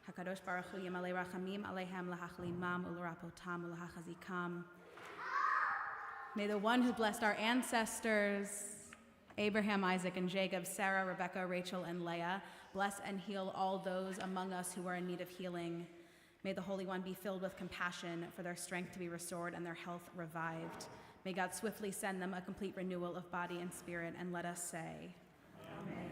HaKadosh Baruch Hu Yamalei Rachamim Alehem Lahachlimam Ularapotam Ulahachazikam. May the one who blessed our ancestors, Abraham, Isaac, and Jacob, Sarah, Rebekah, Rachel, and Leah, bless and heal all those among us who are in need of healing. May the Holy One be filled with compassion for their strength to be restored and their health revived. May God swiftly send them a complete renewal of body and spirit, and let us say, Amen.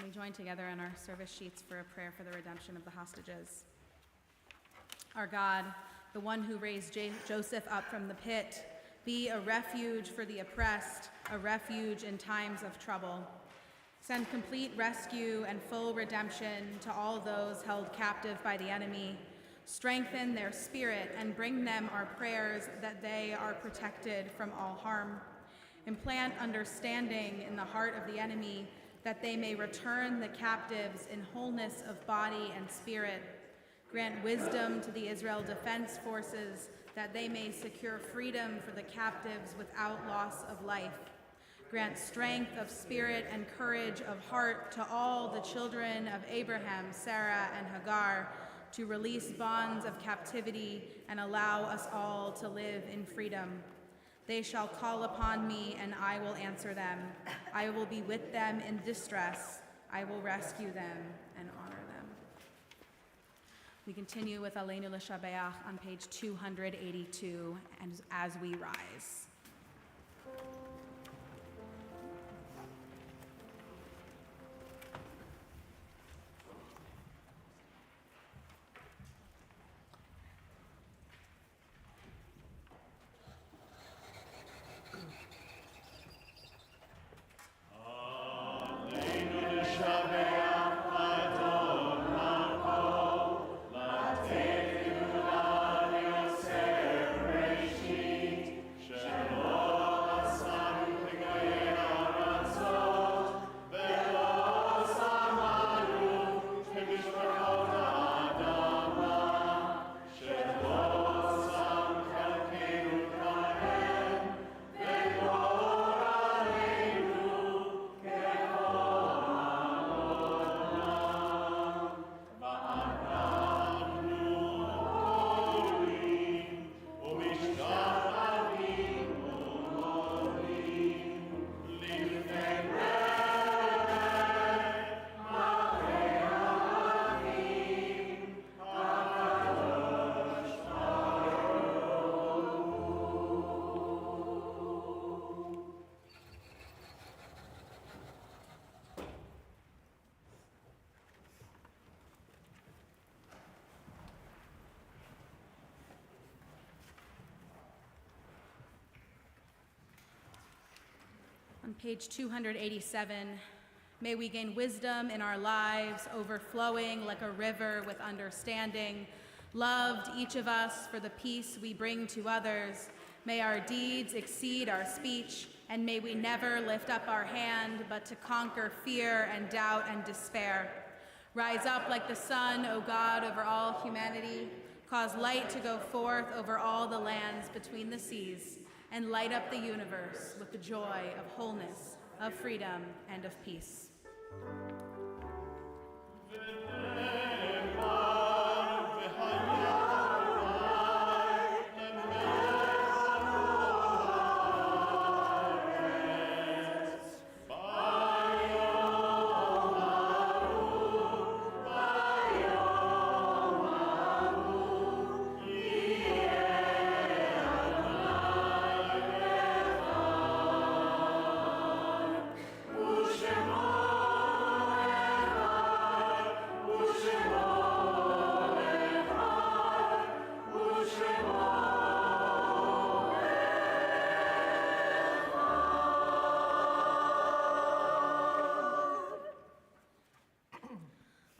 We join together in our service sheets for a prayer for the redemption of the hostages. Our God, the one who raised Joseph up from the pit, be a refuge for the oppressed, a refuge in times of trouble. Send complete rescue and full redemption to all those held captive by the enemy. Strengthen their spirit and bring them our prayers that they are protected from all harm. Implant understanding in the heart of the enemy that they may return the captives in wholeness of body and spirit. Grant wisdom to the Israel Defense Forces that they may secure freedom for the captives without loss of life. Grant strength of spirit and courage of heart to all the children of Abraham, Sarah, and Hagar to release bonds of captivity and allow us all to live in freedom. They shall call upon me, and I will answer them. I will be with them in distress. I will rescue them and honor them. We continue with Aleinu L'Shabeach on page 282, and as we rise. On page 287, may we gain wisdom in our lives, overflowing like a river with understanding, loved each of us for the peace we bring to others. May our deeds exceed our speech, and may we never lift up our hand but to conquer fear and doubt and despair. Rise up like the sun, O God, over all humanity. Cause light to go forth over all the lands between the seas, and light up the universe with the joy of wholeness, of freedom, and of peace.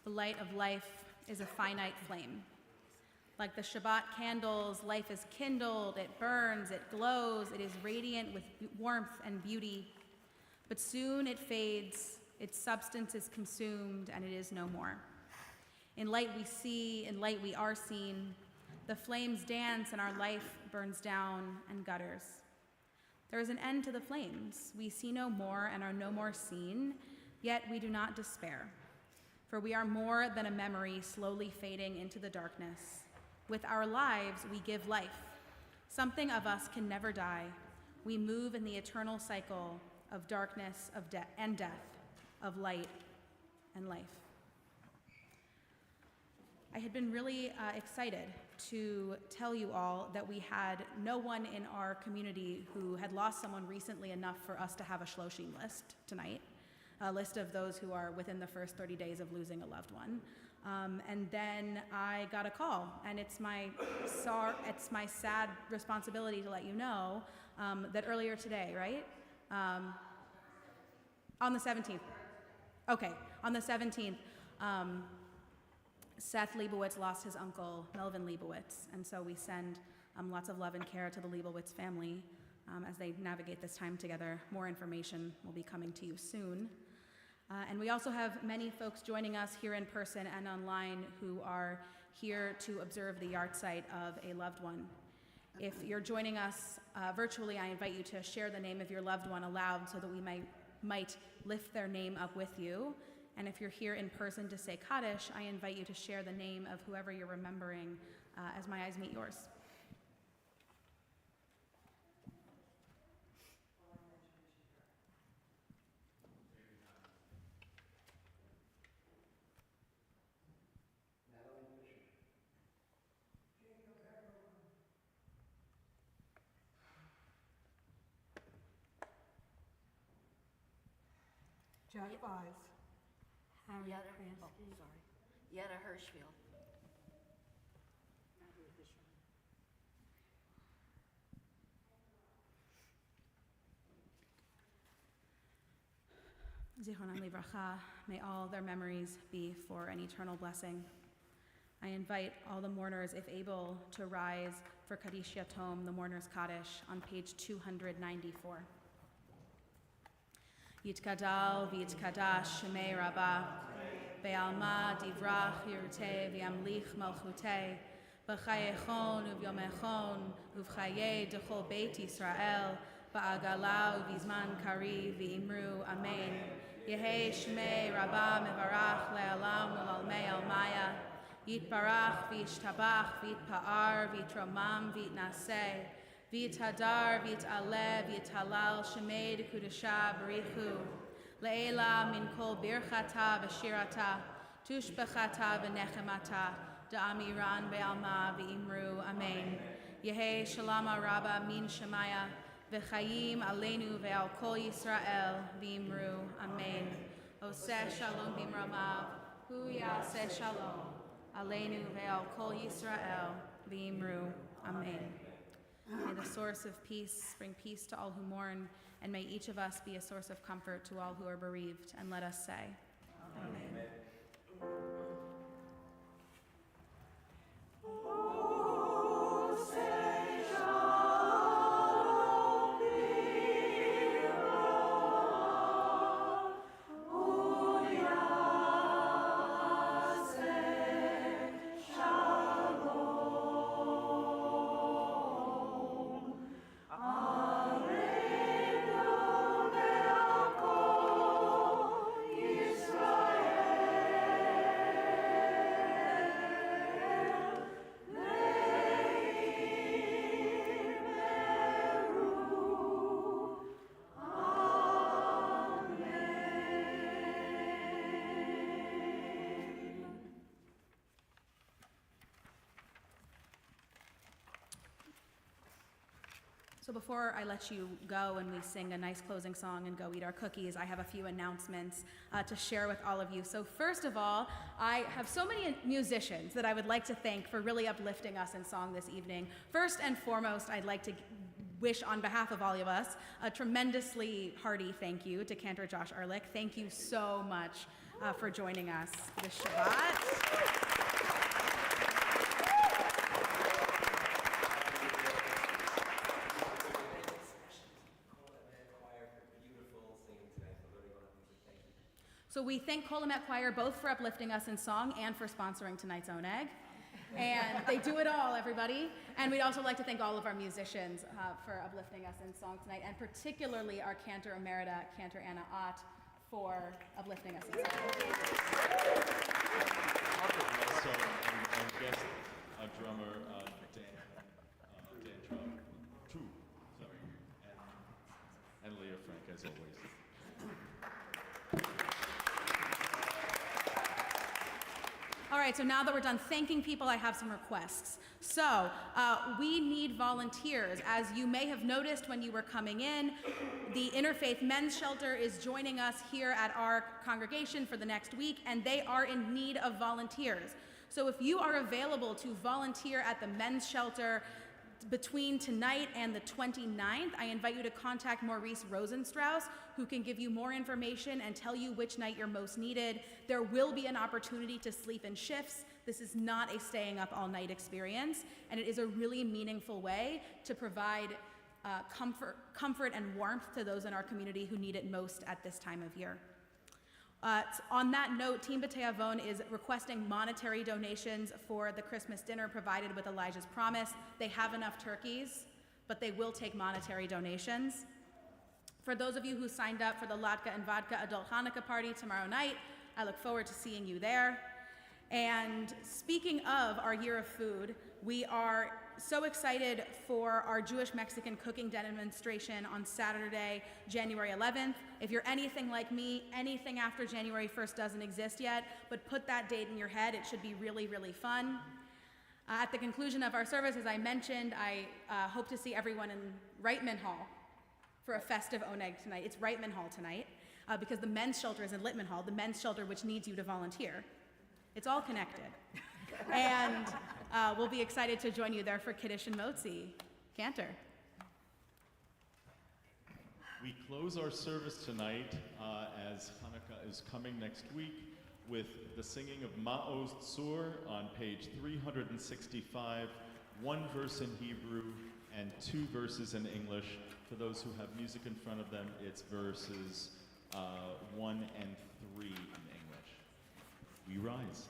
The light of life is a finite flame. Like the Shabbat candles, life is kindled, it burns, it glows, it is radiant with warmth and beauty. But soon it fades, its substance is consumed, and it is no more. In light we see, in light we are seen. The flames dance and our life burns down and gutters. There is an end to the flames. We see no more and are no more seen, yet we do not despair. For we are more than a memory slowly fading into the darkness. With our lives, we give life. Something of us can never die. We move in the eternal cycle of darkness and death, of light and life. I had been really excited to tell you all that we had no one in our community who had lost someone recently enough for us to have a shloshim list tonight. A list of those who are within the first 30 days of losing a loved one. And then I got a call, and it's my sad responsibility to let you know that earlier today, right? On the 17th. Okay, on the 17th, Seth Leibowitz lost his uncle, Melvin Leibowitz, and so we send lots of love and care to the Leibowitz family as they navigate this time together. More information will be coming to you soon. And we also have many folks joining us here in person and online who are here to observe the yahrzeit of a loved one. If you're joining us virtually, I invite you to share the name of your loved one aloud so that we might lift their name up with you. And if you're here in person to say Kaddish, I invite you to share the name of whoever you're remembering as my eyes meet yours. Jack Wise. Yetta, oh, sorry. Yetta Hirschfield. Zichronam livracha, may all their memories be for an eternal blessing. I invite all the mourners, if able, to rise for Kaddish Yatom, the Mourner's Kaddish, on page 294. Yitkadal v'yitkadash shemei Rabbah, be'alma divrach yirteh v'yamlich malchuteh, b'chayechon uvyomechon uv'chayei dechol beit Yisrael, ba'agala uv'izman kari v'imru amen. Yehei shmei Rabbah mevarach le'alam u'lalmei almaya, yitbarach v'yishtabach v'yitpa'ar v'yitromam v'yitnaseh, V'yitadar v'yitaleh v'yitalal shemei dekudesha barichu le'ela min kol birchata v'shirata tushbechata v'nechemata da'amiran be'alma v'imru amen. Yehei shalom rabba min shemaya v'chayim aleinu ve'al kol Yisrael v'imru amen. Oseh shalom b'imramav hu yaseh shalom aleinu ve'al kol Yisrael v'imru amen. May the source of peace bring peace to all who mourn, and may each of us be a source of comfort to all who are bereaved. And let us say, Amen. So before I let you go and we sing a nice closing song and go eat our cookies, I have a few announcements to share with all of you. So first of all, I have so many musicians that I would like to thank for really uplifting us in song this evening. First and foremost, I'd like to wish on behalf of all of us a tremendously hearty thank you to Cantor Josh Ehrlich. Thank you so much for joining us this Shabbat. So we thank Kol Emet Choir both for uplifting us in song and for sponsoring tonight's Oneg. And they do it all, everybody. And we'd also like to thank all of our musicians for uplifting us in song tonight, and particularly our Cantor Emerita, Cantor Anna Ott, for uplifting us in song. Also, and guest drummer Dan Trump, and Leah Frank, as always. All right, so now that we're done thanking people, I have some requests. So we need volunteers. As you may have noticed when you were coming in, the Interfaith Men's Shelter is joining us here at our congregation for the next week, and they are in need of volunteers. So if you are available to volunteer at the Men's Shelter between tonight and the 29th, I invite you to contact Maurice Rosenstrauss, who can give you more information and tell you which night you're most needed. There will be an opportunity to sleep in shifts. This is not a staying up all night experience, and it is a really meaningful way to provide comfort and warmth to those in our community who need it most at this time of year. On that note, Team B'tei Avon is requesting monetary donations for the Christmas dinner provided with Elijah's Promise. They have enough turkeys, but they will take monetary donations. For those of you who signed up for the Latka and Vodka Adult Hanukkah Party tomorrow night, I look forward to seeing you there. And speaking of our Year of Food, we are so excited for our Jewish-Mexican cooking demonstration on Saturday, January 11th. If you're anything like me, anything after January 1st doesn't exist yet, but put that date in your head. It should be really, really fun. At the conclusion of our service, as I mentioned, I hope to see everyone in Reitman Hall for a festive oneg tonight. It's Reitman Hall tonight, because the men's shelter is in Littman Hall, the men's shelter which needs you to volunteer. It's all connected. And we'll be excited to join you there for Kiddush and Motzi. Cantor. We close our service tonight as Hanukkah is coming next week with the singing of Ma'oz Tzur on page 365, one verse in Hebrew and 2 verses in English. For those who have music in front of them, it's verses 1 and 3 in English. We rise.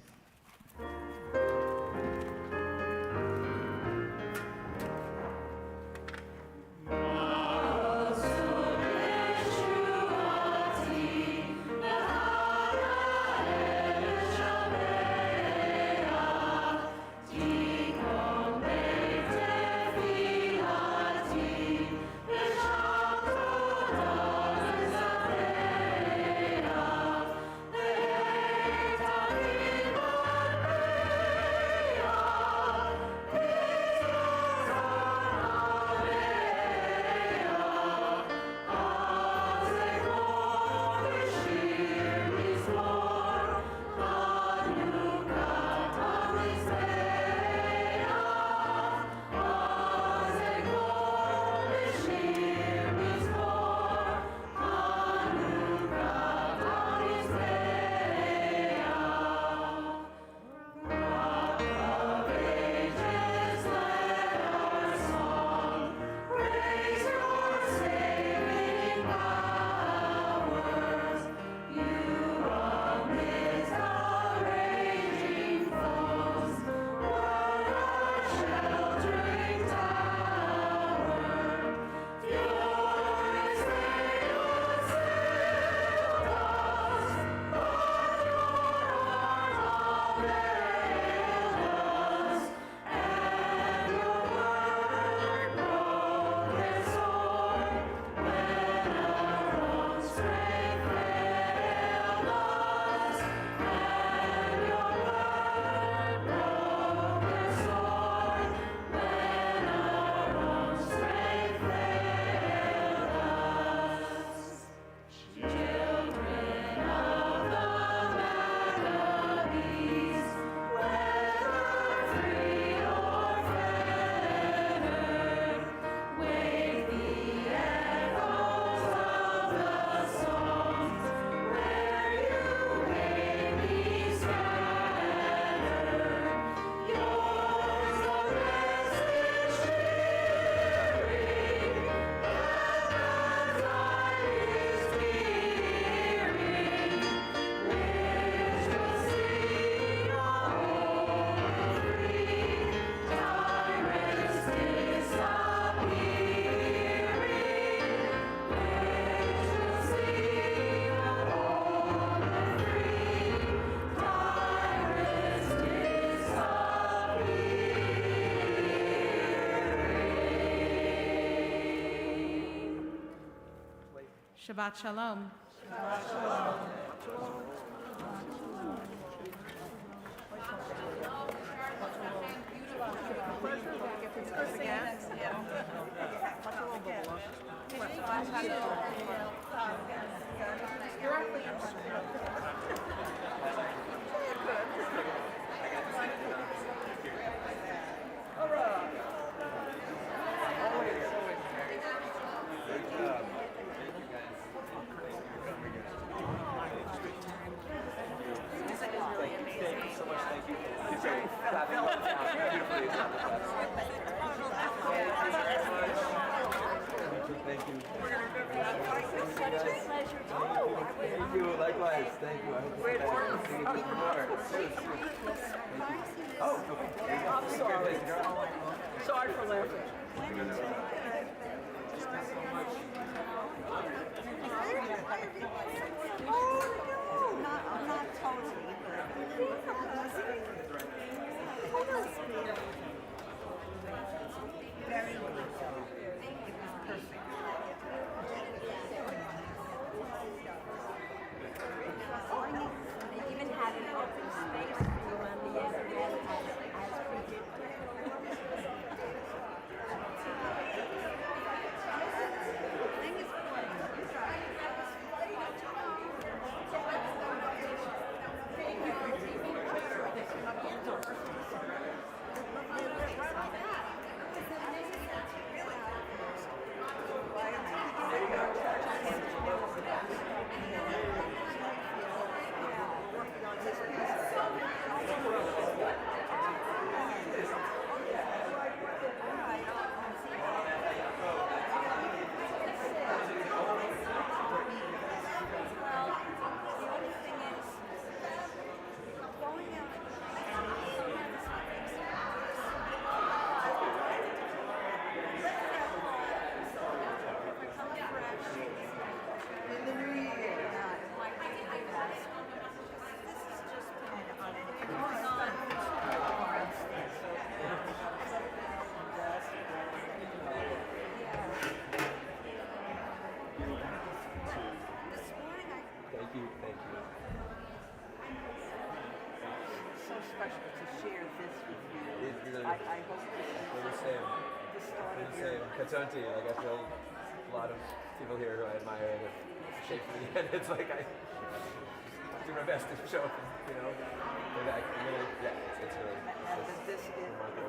Shabbat Shalom. Shabbat Shalom. Thank you. It's such a pleasure to Thank you, likewise. Thank you. I hope to see you more. Oh, okay. I'm sorry. Sorry for laughing. I'm not totally, very good. It was perfect. They even had an open space for you on the end as predicted. Thank you. So special to share this with you. I hope this is We're the same. the start We're of the your same. Katonti, like I feel a lot of people here who I admire and have shaped me, and it's like I do my best to show up, and, you know, they're like really, yeah, it's really and that this is remarkable.